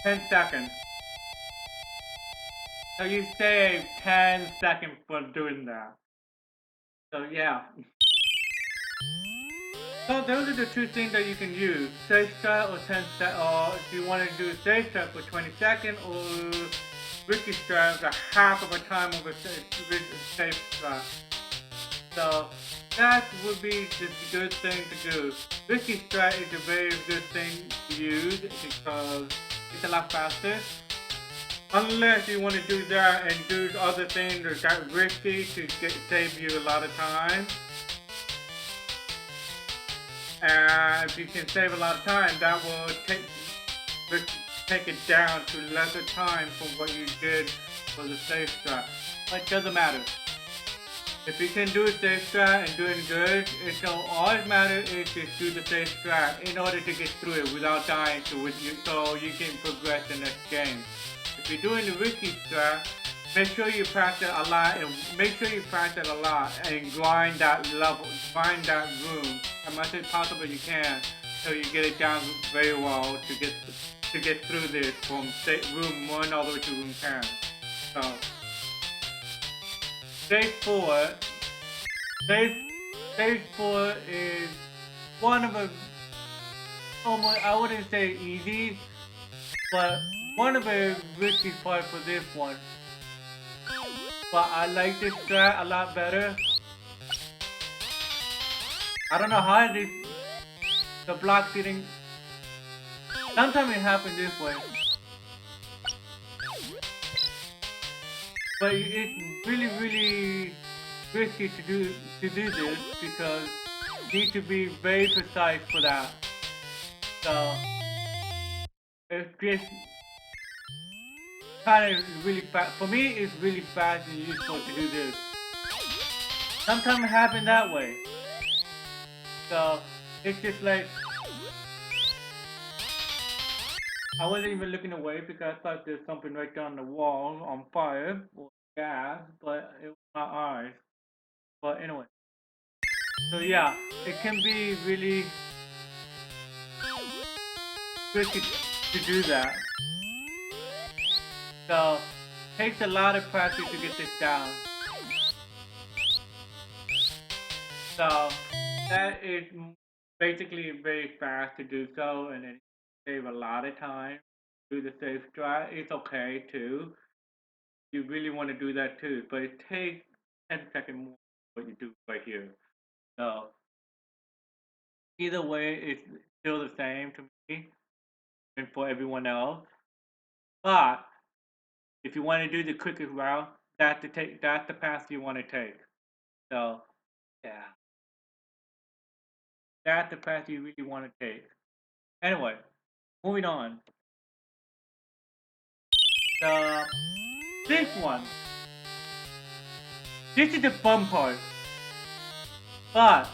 10 seconds. So you save 10 seconds for doing that. So yeah. So those are the two things that you can use. Safe strat or 10 seconds, or if you want to do safe strat for 20 seconds, or risky strat for half of a time of a safe strat. So that would be the good thing to do. Risky strat is a very good thing to use because it's a lot faster. Unless you want to do that and do other things that got risky to save you a lot of time. And if you can save a lot of time, that will take it down to lesser time from what you did for the safe strat. But it doesn't matter. If you can do a safe strat and doing good, it don't always matter is just do the safe strat in order to get through it without dying so you can progress the next game. If you're doing the risky strat, make sure you practice a lot and make sure you practice a lot and grind that level, grind that room as much as possible you can so you get it down very well to get through this from room 1 all the way to room 10. So stage 4, stage, stage 4 is one of a almost, I wouldn't say easy, but one of the risky parts for this one. But I like this strat a lot better. I don't know how the block didn't. Sometimes it happens this way, but it's really risky to do this because you need to be very precise for that. So it's just kind of really fast. For me, it's really fast and useful to do this. Sometimes it happens that way. So it's just like I wasn't even looking away because I thought there's something right down the wall on fire or gas, but it was my eyes. But anyway, so yeah, it can be really tricky to do that. So it takes a lot of practice to get this down. So that is basically very fast to do so, and it save a lot of time. Do the safe strat. It's okay too. You really want to do that too, but it takes 10 seconds more what you do right here. So either way, it's still the same to me and for everyone else. But if you want to do the quickest route, that's the path you want to take. So yeah, that's the path you really want to take. Anyway, moving on. The this one. This is the fun part. But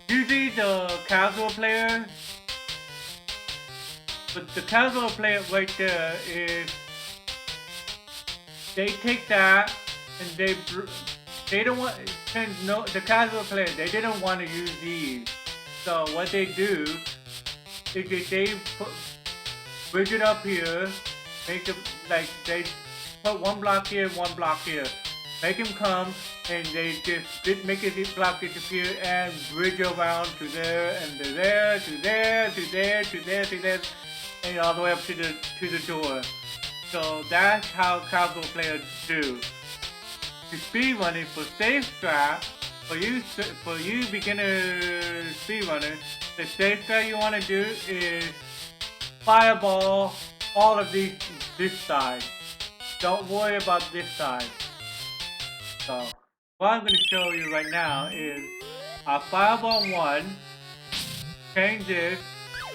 usually the casual player, but the casual player right there is they take that and they don't want no the casual player they didn't want to use these. So what they do is they bridge it up here, make them like they put one block here, one block here, make him come, and they just make this block disappear and bridge around to there and to there, to there, to there, to there, to there, and all the way up to the door. So that's how casual players do. To speedrunning for safe strat, for you beginner speedrunner, the safe strat you want to do is fireball all of these this side. Don't worry about this side. So what I'm going to show you right now is a fireball one, change this,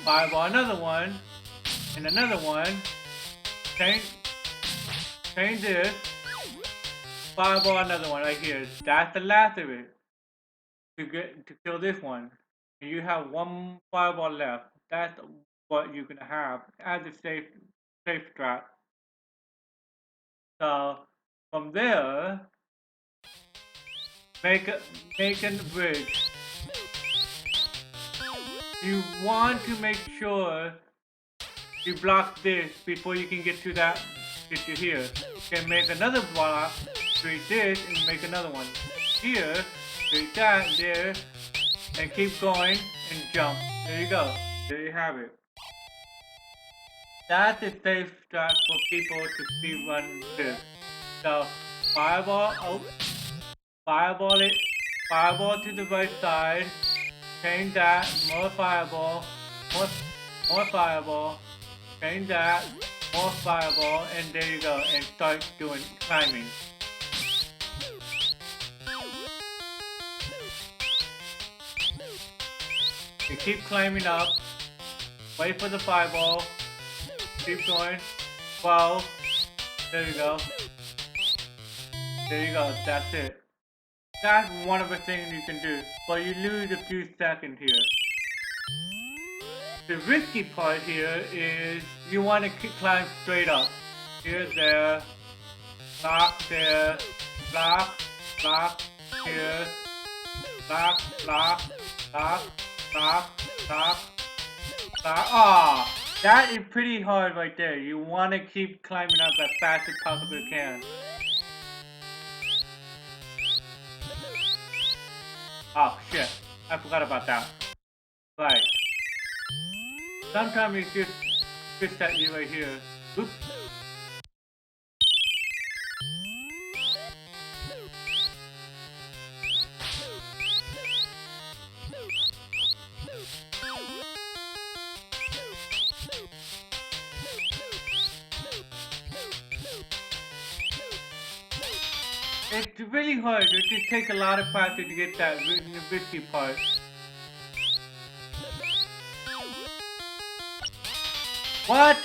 fireball another one, and another one, change this, fireball another one right here. That's the last of it. To kill this one. And you have one fireball left. That's what you're gonna have as a safe strat. So from there, make a bridge. You want to make sure you block this before you can get to here. You can make another block, create this, and make another one. Here, create that, there, and keep going and jump. There you go. There you have it. That's a safe strat for people to speedrun this. So, fireball it, fireball to the right side, change that, more fireball, more fireball, change that, more fireball, and there you go, and start doing climbing. You keep climbing up, wait for the fireball, keep going, 12, there you go, that's it. That's one of the things you can do, but you lose a few seconds here. The risky part here is you want to climb straight up. Here, there, block there, block, block here, block, block, block, block, block, block. Ah, that is pretty hard right there. You want to keep climbing up as fast as possibly can. Oh shit, I forgot about that. Right. Sometimes it's just at you right here. Oops. It's really hard. It just takes a lot of practice to get that risky part. What?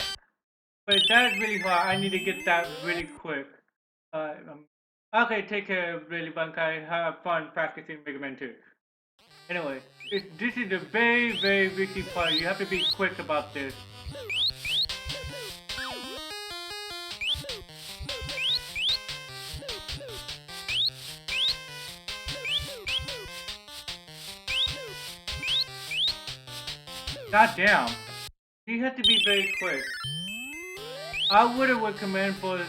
But that's really hard. I need to get that really quick. Okay, take care, really, Bankai. Have fun practicing Mega Man 2. Anyway, this is a very, very risky part. You have to be quick about this. God damn. You have to be very quick. I would recommend for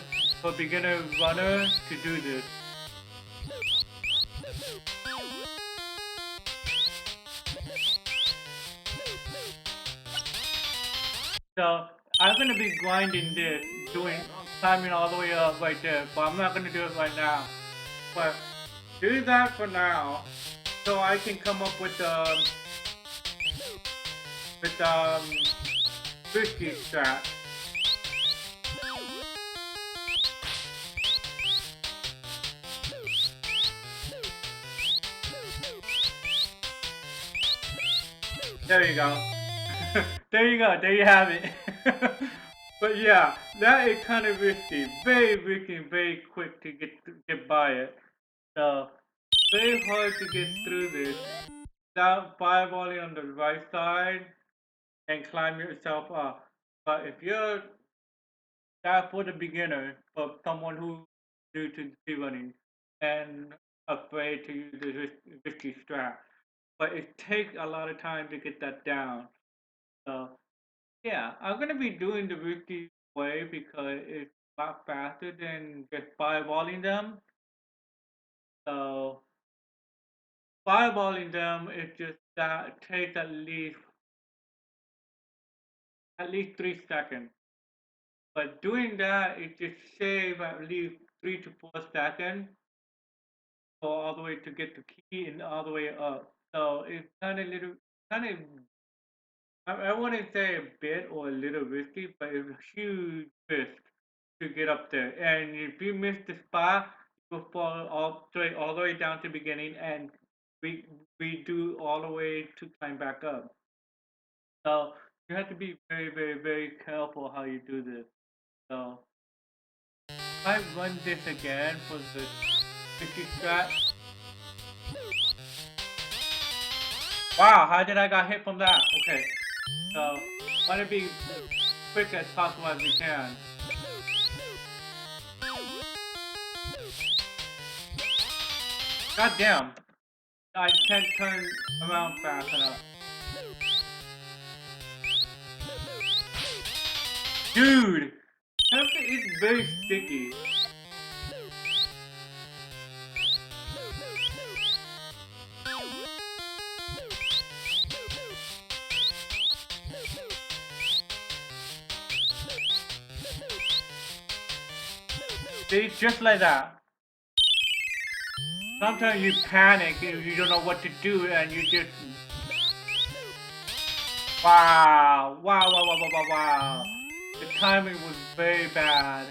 beginner runner to do this. So I'm gonna be grinding this, climbing all the way up right there, but I'm not gonna do it right now. But do that for now, so I can come up with risky strat. There you go. There you go. There you have it. But yeah, that is kind of risky. Very risky and very quick to get by it. So very hard to get through this. Without fireballing on the right side and climb yourself up. But if you're that for the beginner, for someone who's new to speedrunning and afraid to use the risky strat, but it takes a lot of time to get that down. So yeah, I'm gonna be doing the risky way because it's a lot faster than just fireballing them. So fireballing them it just that takes at least 3 seconds. But doing that it just saves at least 3 to 4 seconds go all the way to get the key and all the way up. So it's kind of I wouldn't say a bit or a little risky, but it's a huge risk to get up there. And if you miss the spot, you will fall all the way down to the beginning and redo all the way to climb back up. So you have to be very, very, very careful how you do this. So if I run this again for the tricky strat. Wow, how did I got hit from that? Okay. So want to be quick as possible as we can. God damn. I can't turn around fast enough. Dude! Something is very sticky. See, just like that. Sometimes you panic, you don't know what to do, and you just... Wow! Wow, wow, wow, wow, wow, wow. The timing was very bad.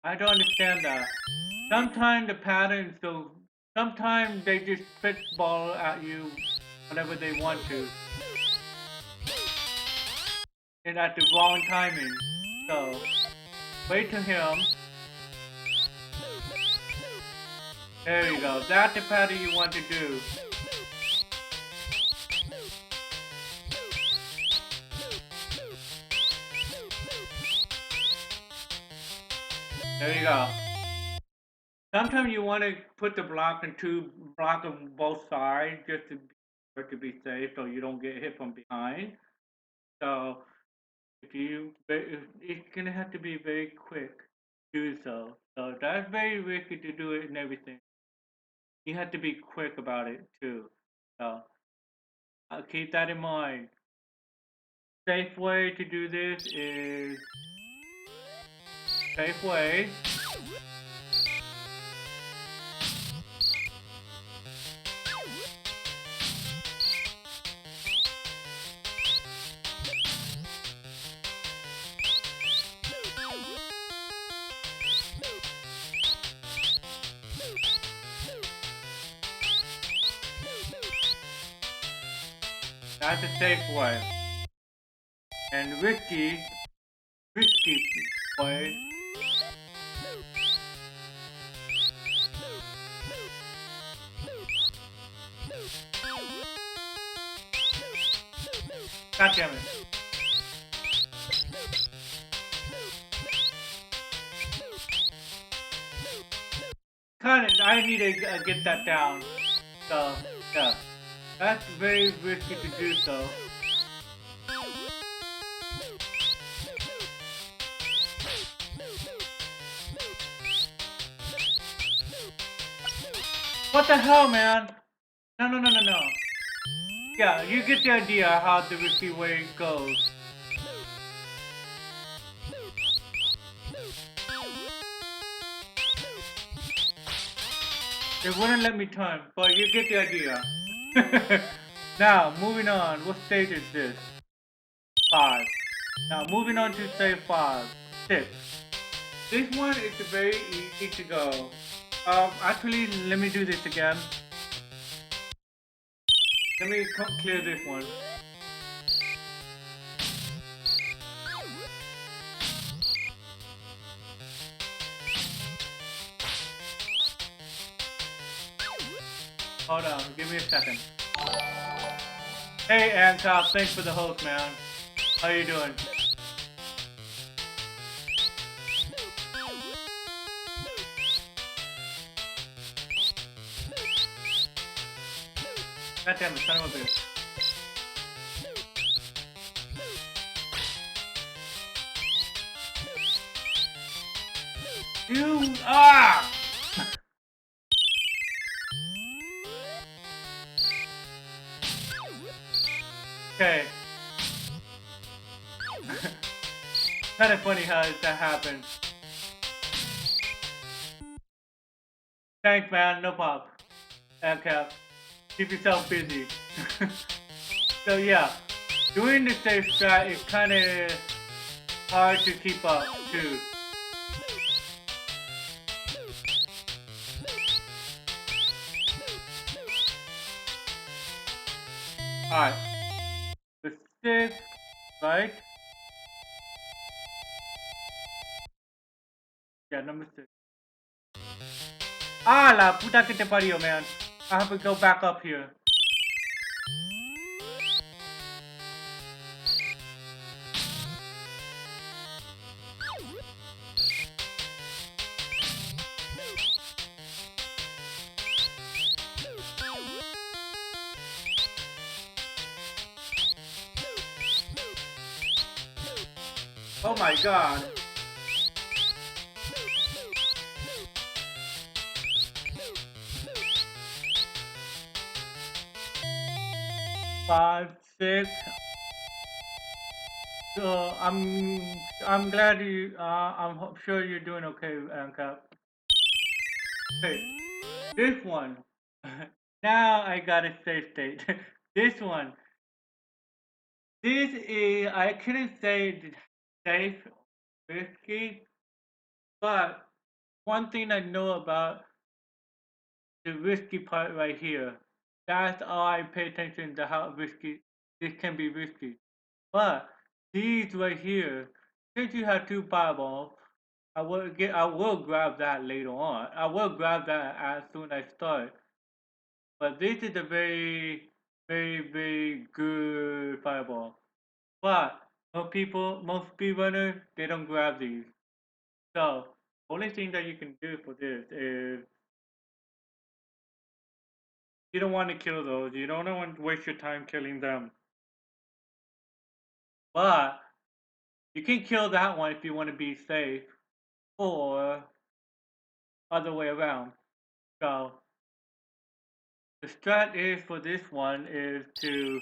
I don't understand that. Sometimes the patterns so sometimes they just spitball at you whenever they want to. And at the wrong timing. So wait to him. There you go. That's the pattern you want to do. There you go. Sometimes you want to put the block in two block on both sides just to be safe, so you don't get hit from behind. So it's gonna have to be very quick to do so. So that's very risky to do it and everything. You have to be quick about it too. So I'll keep that in mind. Safe way to do this is safe way. That's a safe way. And risky way. God damn it. I need to get that down. So, yeah. That's very risky to do so. What the hell, man? No. Yeah, you get the idea how the risky way goes. It wouldn't let me turn, but you get the idea. Now, moving on. What stage is this? 5. Now, moving on to stage 5. 6. This one is very easy to go. Actually, let me do this again. Let me clear this one. Hold on, give me a second. Hey, Anton, thanks for the host, man. How you doing? God damn it, son of a bitch. You Okay. Kind of funny how that happened. Thanks, man. No problem. Okay. Keep yourself busy. So yeah, doing the safe strat is kind of hard to keep up too. Alright. The 6, right? Yeah, number 6. Ah, la puta que te parió, man. I have to go back up here. Oh my god. Five, 6. So I'm glad you. I'm sure you're doing okay, Anka. Okay, this one. Now I got a safe state. This one. This is I couldn't say it's safe, risky, but one thing I know about the risky part right here. That's all I pay attention to how risky this can be risky. But these right here, since you have two fireballs, I will grab that later on. I will grab that as soon as I start. But this is a very good fireball. But most speedrunners, they don't grab these. So Only thing that you can do for this is you don't want to kill those. You don't want to waste your time killing them. But you can kill that one if you want to be safe, or other way around. So the strat is for this one is to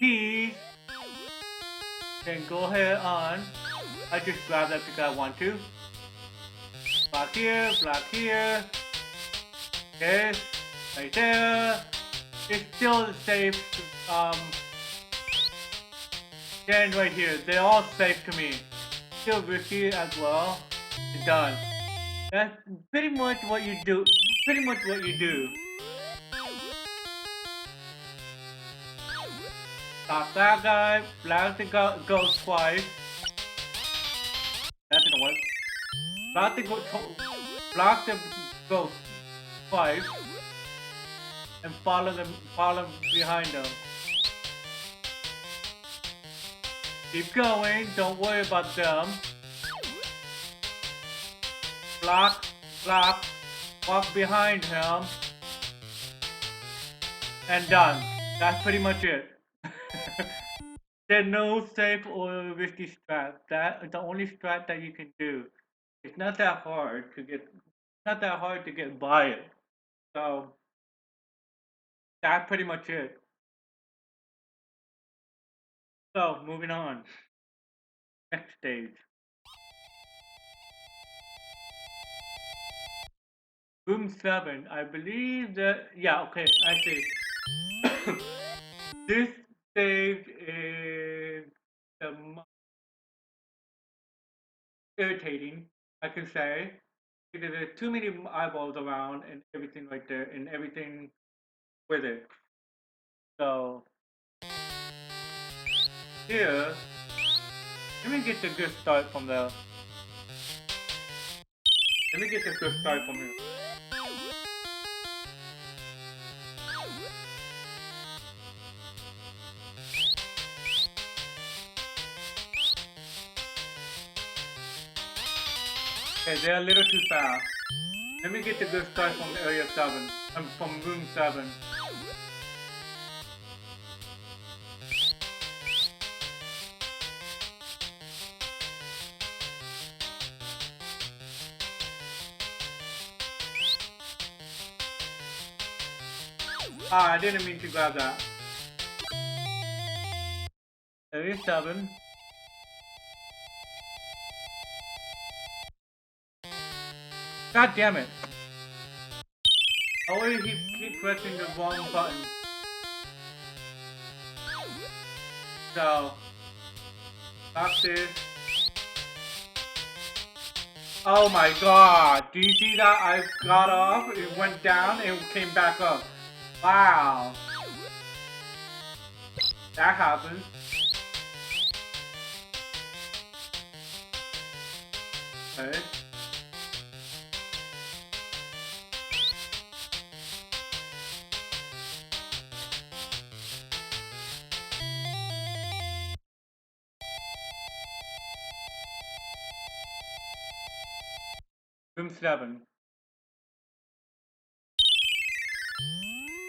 tease, then go ahead on. I just grab that because I want to. Block here, yes, right there. It's still safe. Stand right here. They're all safe to me. Still risky as well. Done. That's pretty much what you do. Pretty much what you do. Stop that guy. Blast the ghost twice. That didn't work. Block the ghost twice. And follow behind them. Keep going, don't worry about them. Block, walk behind him. And done. That's pretty much it. There's no safe or risky strat. That's the only strat that you can do. It's not that hard to get by it. So that's pretty much it. So moving on. Next stage. Room 7. I believe that yeah, okay, I see. This stage is the most irritating, I can say. Because there's too many eyeballs around and everything right there and everything with it. So here, let me get the good start from there. Let me get the good start from here. Okay, they're a little too fast. Let me get the good start from area 7. From room 7. Ah, I didn't mean to grab that. Area 7. God damn it. Always keep pressing the wrong button. So, stop this. Oh my god. Do you see that? I got off, it went down, and it came back up. Wow. That happens. Okay. Room 7.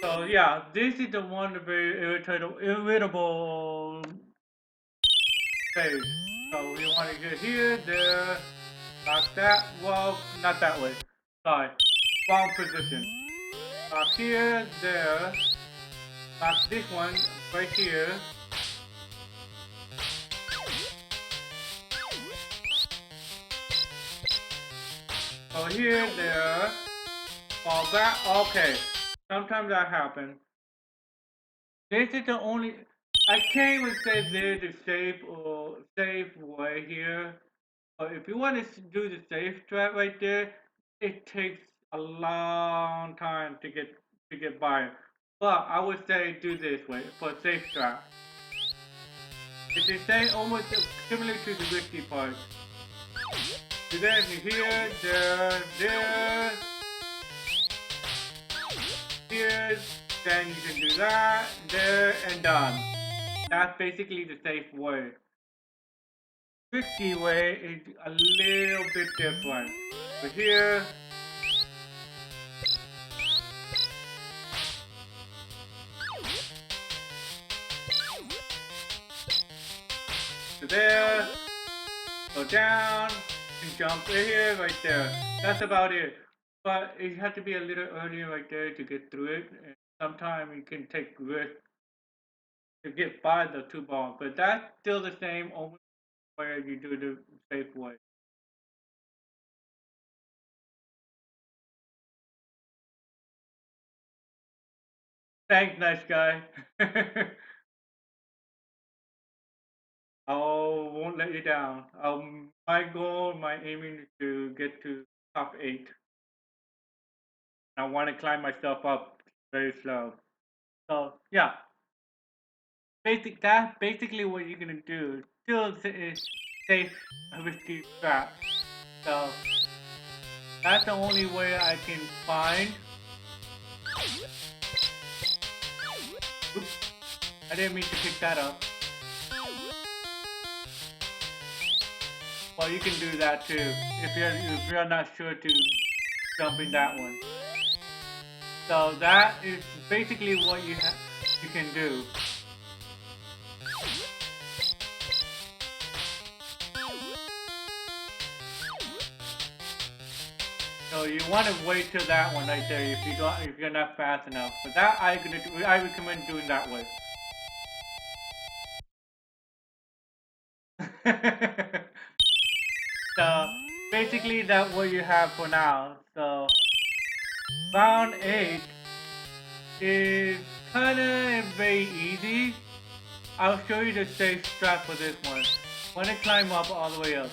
So yeah, this is the one very irritable phase. So we want to get here, there, like that. Well, not that way. Sorry, wrong position. Like here, there, like this one right here. So here, there, all that. Okay, sometimes that happens. This is the only. I can't even say there's a safe way here. But if you want to do the safe strat right there, it takes a long time to get by. But I would say do this way for a safe strat. It's the same, almost similar to the risky part. Do that here, there, here, then you can do that, there, and done. That's basically the safe way. tricky way is a little bit different. But here, to there, go down, and jump right here, right there. That's about it. But you have to be a little earlier right there to get through it. And sometimes you can take risk to get by the two balls, but that's still the same only where you do the safe way. Thanks, nice guy. I won't let you down. My goal, my aiming is to get to top 8. I want to climb myself up very slow. So yeah, that's basically what you're gonna do. Still is safe, risky trap. So that's the only way I can find. Oops, I didn't mean to pick that up. Well, you can do that too if you're not sure to jump in that one. So that is basically what you can do. So you want to wait till that one right there if you're not fast enough. But that I recommend doing that way. So basically that's what you have for now. So round 8 is kinda very easy. I'll show you the safe strat for this one. Want to climb up all the way up.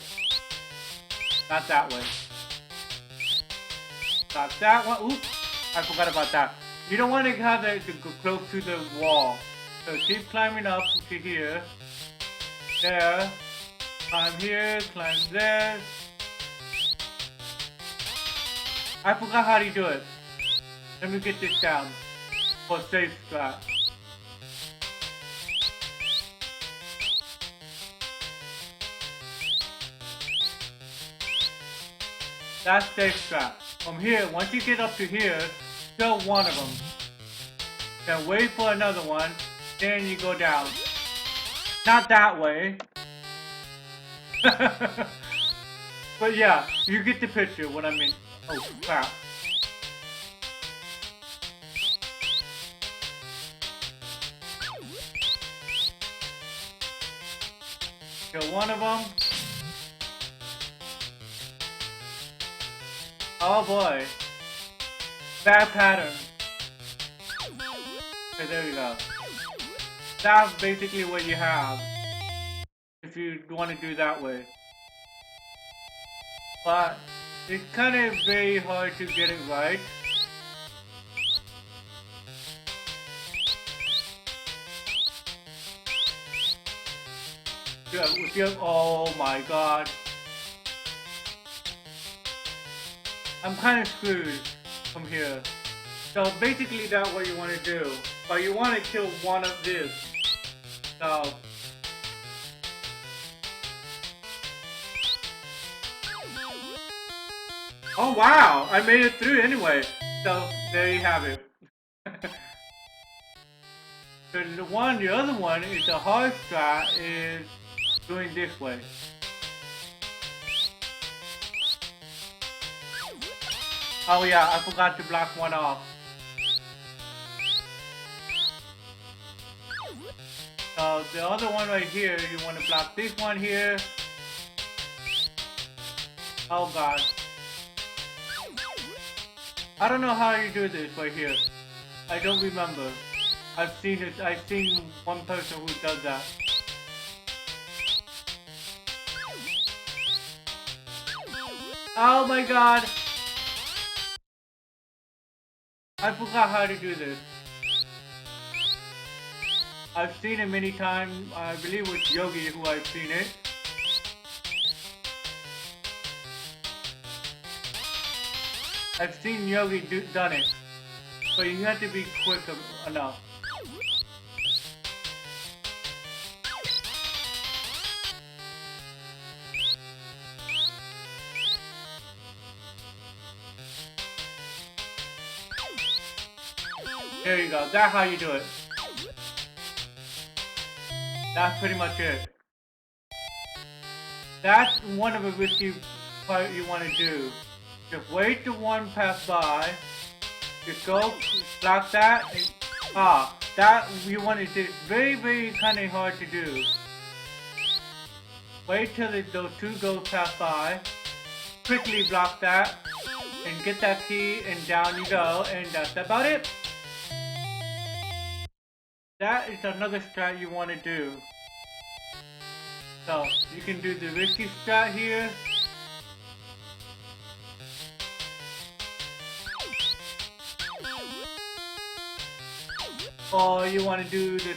Not that way. Not that one. Oops, I forgot about that. You don't want to have it to go close to the wall. So keep climbing up to here. There. Climb here, climb there. I forgot how to do it. Let me get this down for safe strat. That's safe strat. From here, once you get up to here, kill one of them. Then wait for another one, then you go down. Not that way. But yeah, you get the picture what I mean. Oh crap. Kill one of them. Oh boy. Bad pattern. Okay, there we go. That's basically what you have. If you want to do that way. But it's kind of very hard to get it right. Oh my god. I'm kind of screwed from here. So basically that's what you want to do. But you want to kill one of this. So oh wow, I made it through anyway. So there you have it. So the other one is the hard strat is doing this way. Oh yeah, I forgot to block one off. So the other one right here, you want to block this one here. Oh god. I don't know how you do this right here. I don't remember. I've seen one person who does that. Oh my god! I forgot how to do this. I've seen it many times. I believe it was Yogi who I've seen it. I've seen Yogi done it. But you have to be quick enough. There you go. That's how you do it. That's pretty much it. That's one of the risky part you want to do. Just wait till one pass by. Just go block that. And, that you want to do. Very, very kind of hard to do. Wait till those two go pass by. Quickly block that. And get that key and down you go. And that's about it. That is another strat you want to do. So, you can do the risky strat here. Or you want to do the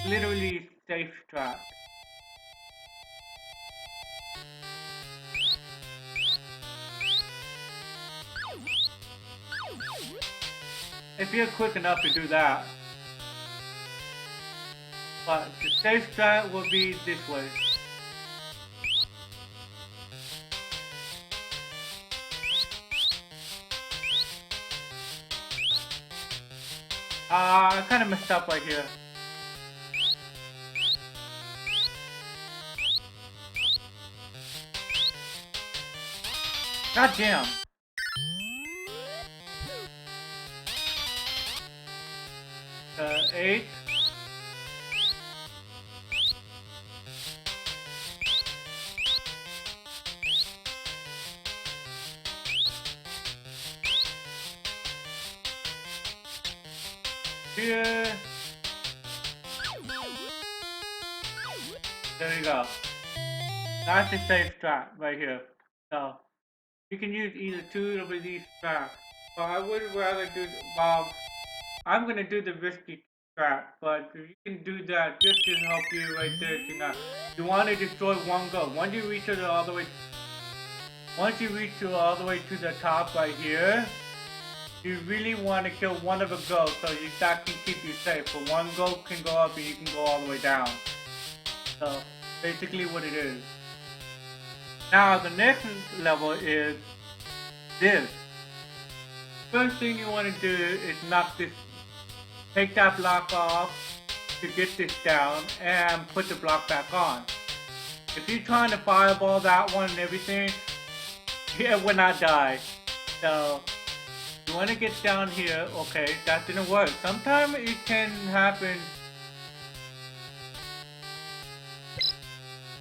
literally safe strat. If you're quick enough to do that. But the safe strat will be this way. I kind of messed up right here. God damn. Eight. Here. There you go. That's the safe strat right here. So you can use either two of these strats. But I would rather do I'm gonna do the risky strat, but you can do that just to help you right there to not. You want to destroy one go. Once you reach it all the way to the top right here, you really want to kill one of the ghosts so that can keep you safe. But one ghost can go up and you can go all the way down. So basically what it is. Now the next level is this. First thing you want to do is take that block off to get this down and put the block back on. If you're trying to fireball that one and everything, it will not die. So you want to get down here. Okay, that didn't work. Sometimes it can happen.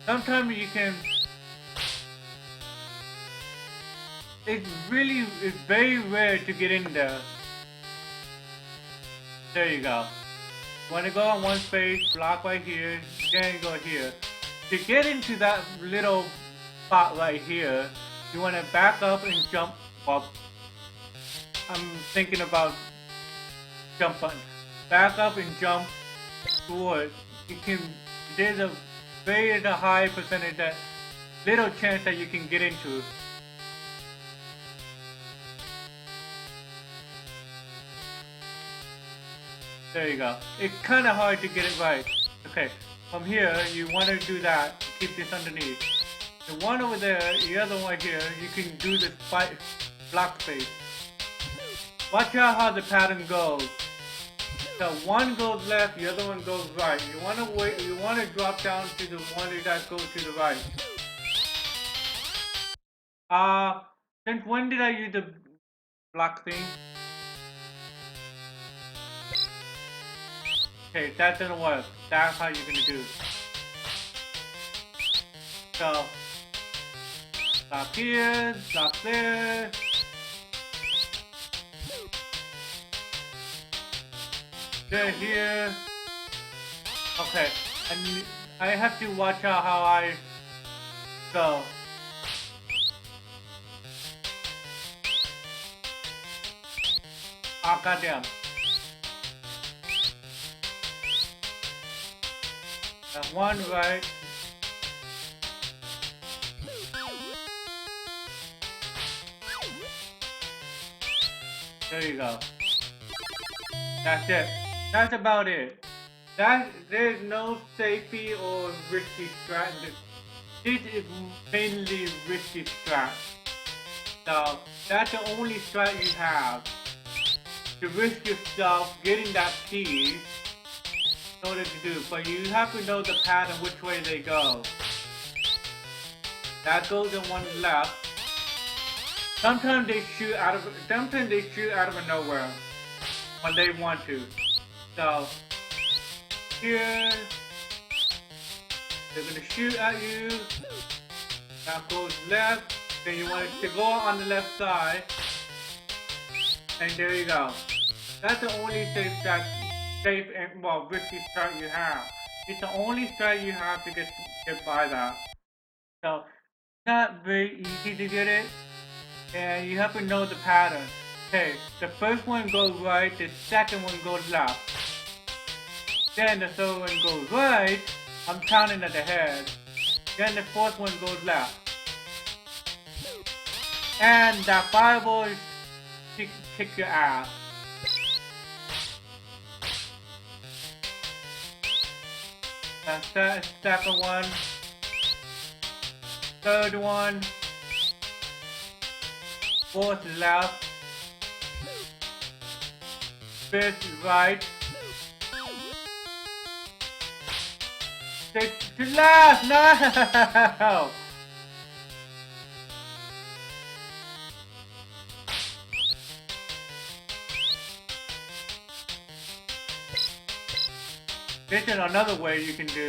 Sometimes you can. It's very rare to get in there. There you go. You want to go on one space, block right here, then you go here. To get into that little spot right here, you want to back up and jump. Well, I'm thinking about jump button. Back up and jump towards. There's a very high percentage that little chance that you can get into. There you go. It's kind of hard to get it right. Okay, from here, you want to do that. Keep this underneath. The one over there, the other one here, you can do the block space. Watch out how the pattern goes. So one goes left, the other one goes right. You want to wait. You want to drop down to the one that goes to the right. Since when did I use the block thing? Okay, that doesn't work. That's how you're gonna do. So, block here, block there. There, here. Okay, and I have to watch out how I go. Ah, goddamn. One right. There you go. That's it. That's about it. There's no safety or risky strat. This is mainly risky strat. So that's the only strat you have to risk yourself getting that key in order to do. But you have to know the pattern which way they go. That goes in one left. Sometimes they shoot out of nowhere when they want to. So here they're gonna shoot at you. That goes left. Then you want it to go on the left side. And there you go. That's the only safe and risky strat you have. It's the only strat you have to get by that. So not very easy to get it. And you have to know the pattern. Okay, the first one goes right, the second one goes left. Then the third one goes right. I'm counting at the head. Then the fourth one goes left. And that fireball is kick your ass. That's the second one. Third one. Fourth left. Fifth right. Sixth to left. No. This is another way you can do.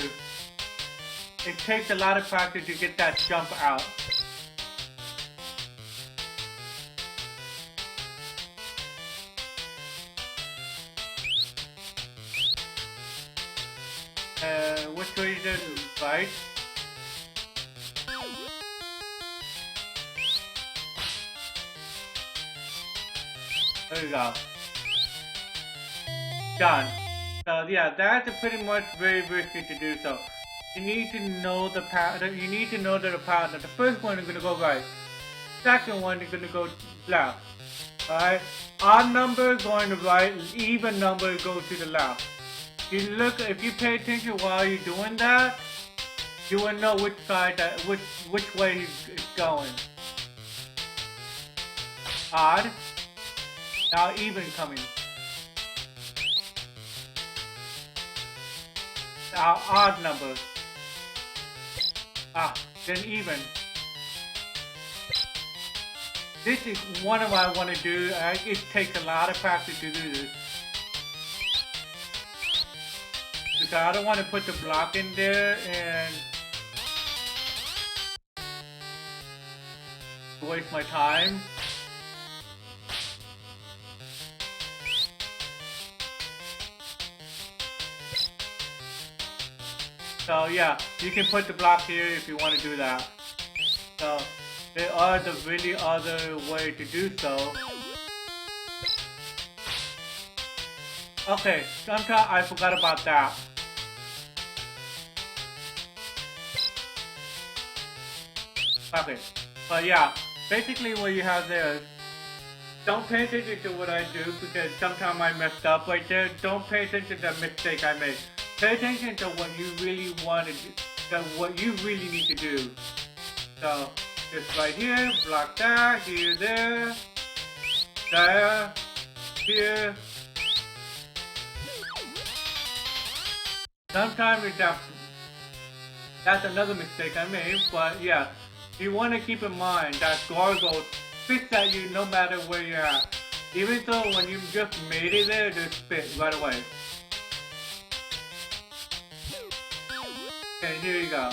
It takes a lot of practice to get that jump out. Which way is it? Right? There you go. Done. So yeah, that's pretty much very risky to do so. You need to know the pattern. You need to know the pattern. The first one is gonna go right. Second one is gonna go left. Alright? Odd number going to right, even number goes to the left. If you pay attention while you're doing that, you will know which side which way it's going. Odd. Now even coming. Now odd number. Then even. This is one of what I want to do. It takes a lot of practice to do this. Because I don't want to put the block in there and waste my time. So yeah, you can put the block here if you want to do that. So there are the really other way to do so. Okay, sometimes I forgot about that. Okay, but yeah, basically what you have there, don't pay attention to what I do because sometimes I messed up right there. Don't pay attention to the mistake I made. Pay attention to what you really want to do, to what you really need to do. So, just right here, block that, here, there, here. Sometimes that's another mistake I made, but yeah, you want to keep in mind that gargoyle spits at you no matter where you're at. Even though when you just made it there, they spit right away. Okay, here you go.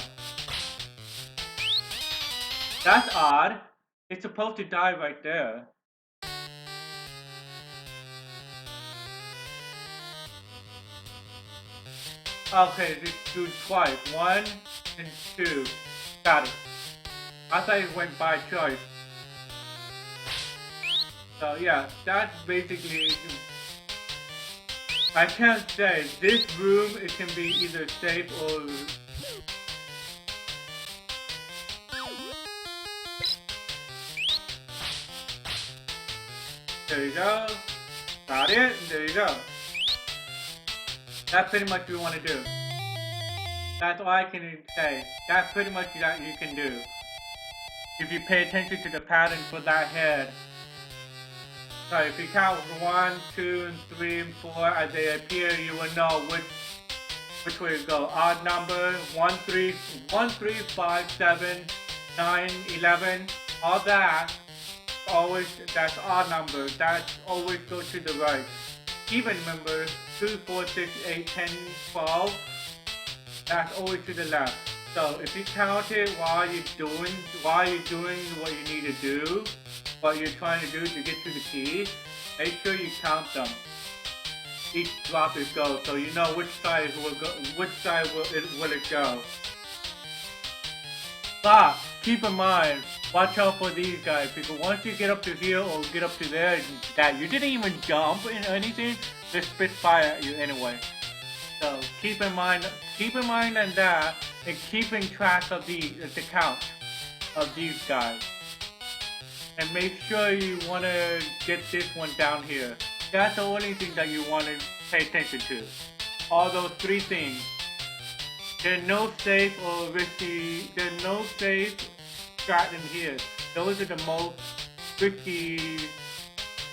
That's odd. It's supposed to die right there. Okay, just do twice. 1 and 2. Got it. I thought it went by choice. So yeah, that's basically. I can't say. This room, it can be either safe or. There you go. Got it. There you go. That's pretty much what you want to do. That's all I can say. That's pretty much what you can do. If you pay attention to the pattern for that head. So if you count 1, 2, 3, and 4 as they appear, you will know which way to go. Odd number 1, 3, 1, 3, 5, 7, 9, 11. All that always that's odd numbers. That always go to the right. Even numbers 2, 4, 6, 8, 10, 12. That's always to the left. So if you count it while you're doing what you need to do, what you're trying to do to get to the keys, make sure you count them. Each drop it goes, so you know which side will go, will it go. But keep in mind, watch out for these guys, because once you get up to here or get up to there, that you didn't even jump in anything, they spit fire at you anyway. So keep in mind on that, and keeping track of the count of these guys. And make sure you want to get this one down here. That's the only thing that you want to pay attention to. All those 3 things. There's no safe or risky. There's no safe strat in here. Those are the most risky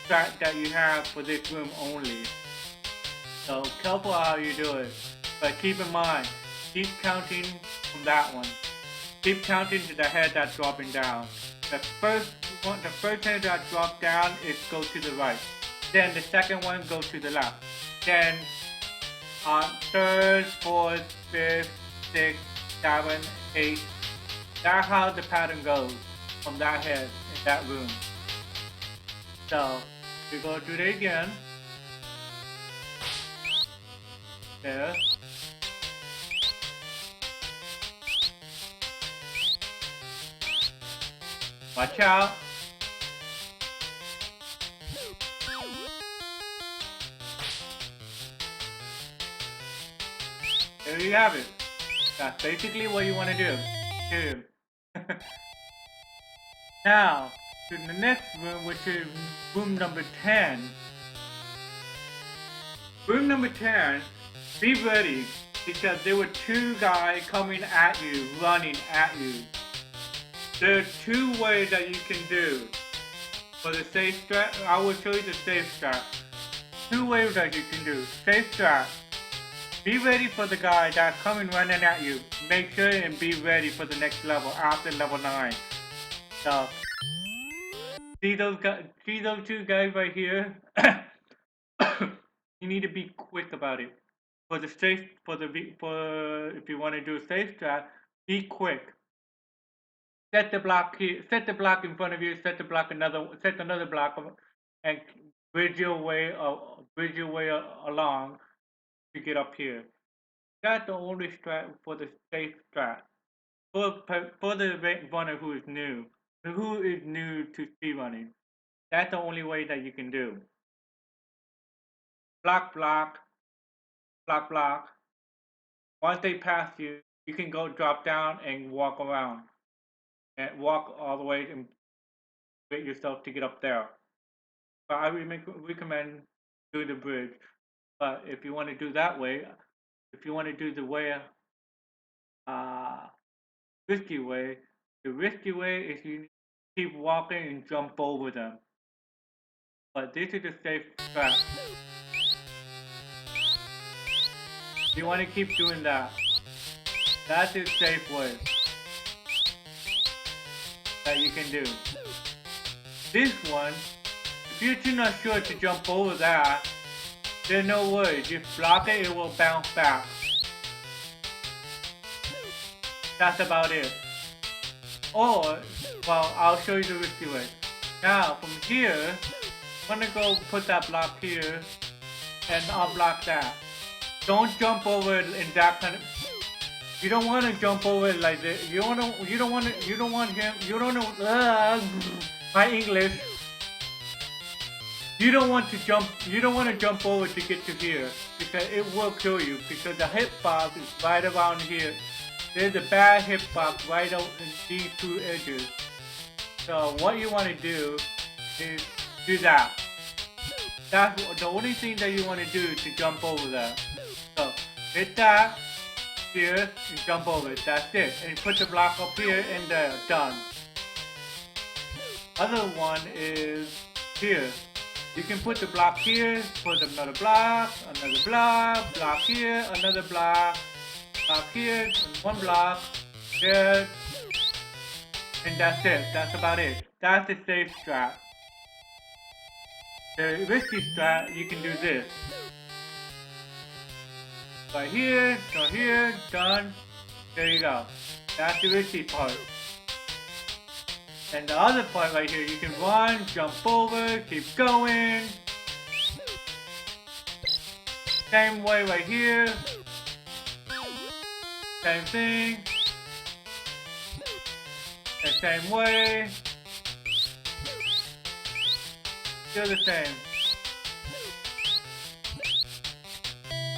strat that you have for this room only. So careful how you do it. But keep in mind, keep counting from that one. Keep counting to the head that's dropping down. The first head that drops down is go to the right. Then the second one goes to the left. Then third, fourth, fifth, sixth, 7, 8. That's how the pattern goes from that head in that room. So we go do it again. There. Watch out. There you have it. That's basically what you want to do. Now, to the next room, which is room number 10. Room number 10, be ready, because there were 2 guys coming at you, running at you. There are 2 ways that you can do. For the safe strat, I will show you the safe strat. 2 ways that you can do. Safe strat. Be ready for the guy that's coming running at you. Make sure and be ready for the next level after level 9. So, see those 2 guys right here? You need to be quick about it. For the safe, if you want to do a safe strat, be quick. Set the block here. Set the block in front of you. Set another block, and bridge your way along to get up here. That's the only strat for the safe strat. For the runner who is new to speedrunning, that's the only way that you can do. Block, block, block, block. Once they pass you, you can go drop down and walk around. And walk all the way and get yourself to get up there. But I recommend doing the bridge. But if you want to do that way, if you want to do the way, risky way, the risky way is you keep walking and jump over them. But this is the safe strat. You want to keep doing that. That's the safe way that you can do. This one, if you're too not sure to jump over that, then no worries. Just block it, it will bounce back. That's about it. Or, well, I'll show you the risky way. Now, from here, I'm gonna go put that block here, and I'll block that. Don't jump over it in that kind of. You don't want to jump over it like this. You don't want to. My English. You don't want to jump over to get to here, because it will kill you, because the hitbox is right around here. There's a bad hitbox right out in these 2 edges. So what you want to do is do that. That's the only thing that you want to do to jump over that. So hit that here and jump over it. That's it. And put the block up here and there. Done. Other one is here. You can put the block here, put another block here, another block here, and one block, there, and that's it. That's about it. That's the safe strat. The risky strat, you can do this. Right here, done. There you go. That's the risky part. And the other part right here, you can run, jump over, keep going. Same way right here. Same thing. The same way. Still the same.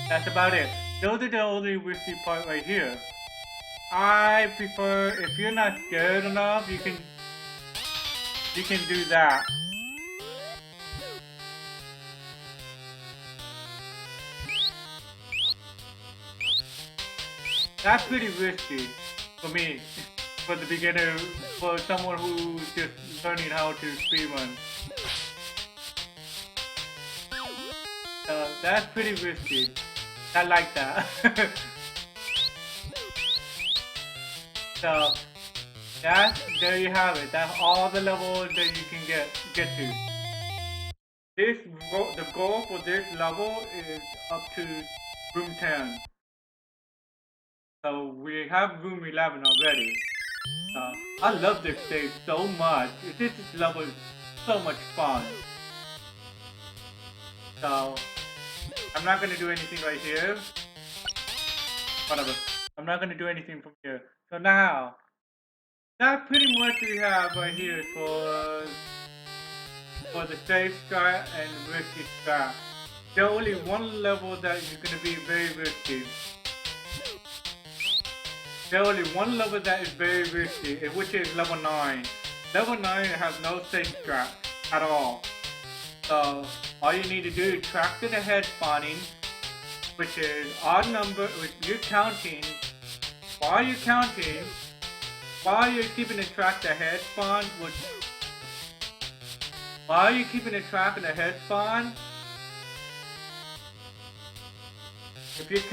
That's about it. Those are the only risky part right here. I prefer, if you're not scared enough, you can do that. That's pretty risky for me, for the beginner, for someone who's just learning how to speedrun. That's pretty risky. I like that. So there you have it. That's all the levels that you can get to. The goal for this level is up to room 10. So we have room 11 already. I love this stage so much. This level is so much fun. So I'm not gonna do anything right here. Whatever. I'm not gonna do anything from here. So now, that's pretty much we have right here for the safe strat and risky strat. There's only one level that is gonna be very risky. There's only one level that is very risky, which is level 9. Level 9 has no safe strat at all. So all you need to do is track to the head spawning, which is odd number, which you're counting. While you're keeping the track the head spawn, while you're keeping the track of the head spawn, if you're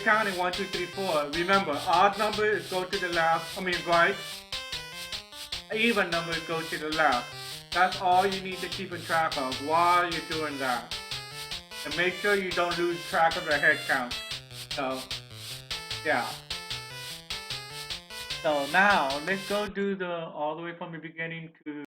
counting 1, 2, 3, 4, remember odd numbers go to the left, right. Even numbers go to the left. That's all you need to keep in track of while you're doing that. And make sure you don't lose track of the head count. So, yeah. So now, let's go do all the way from the beginning to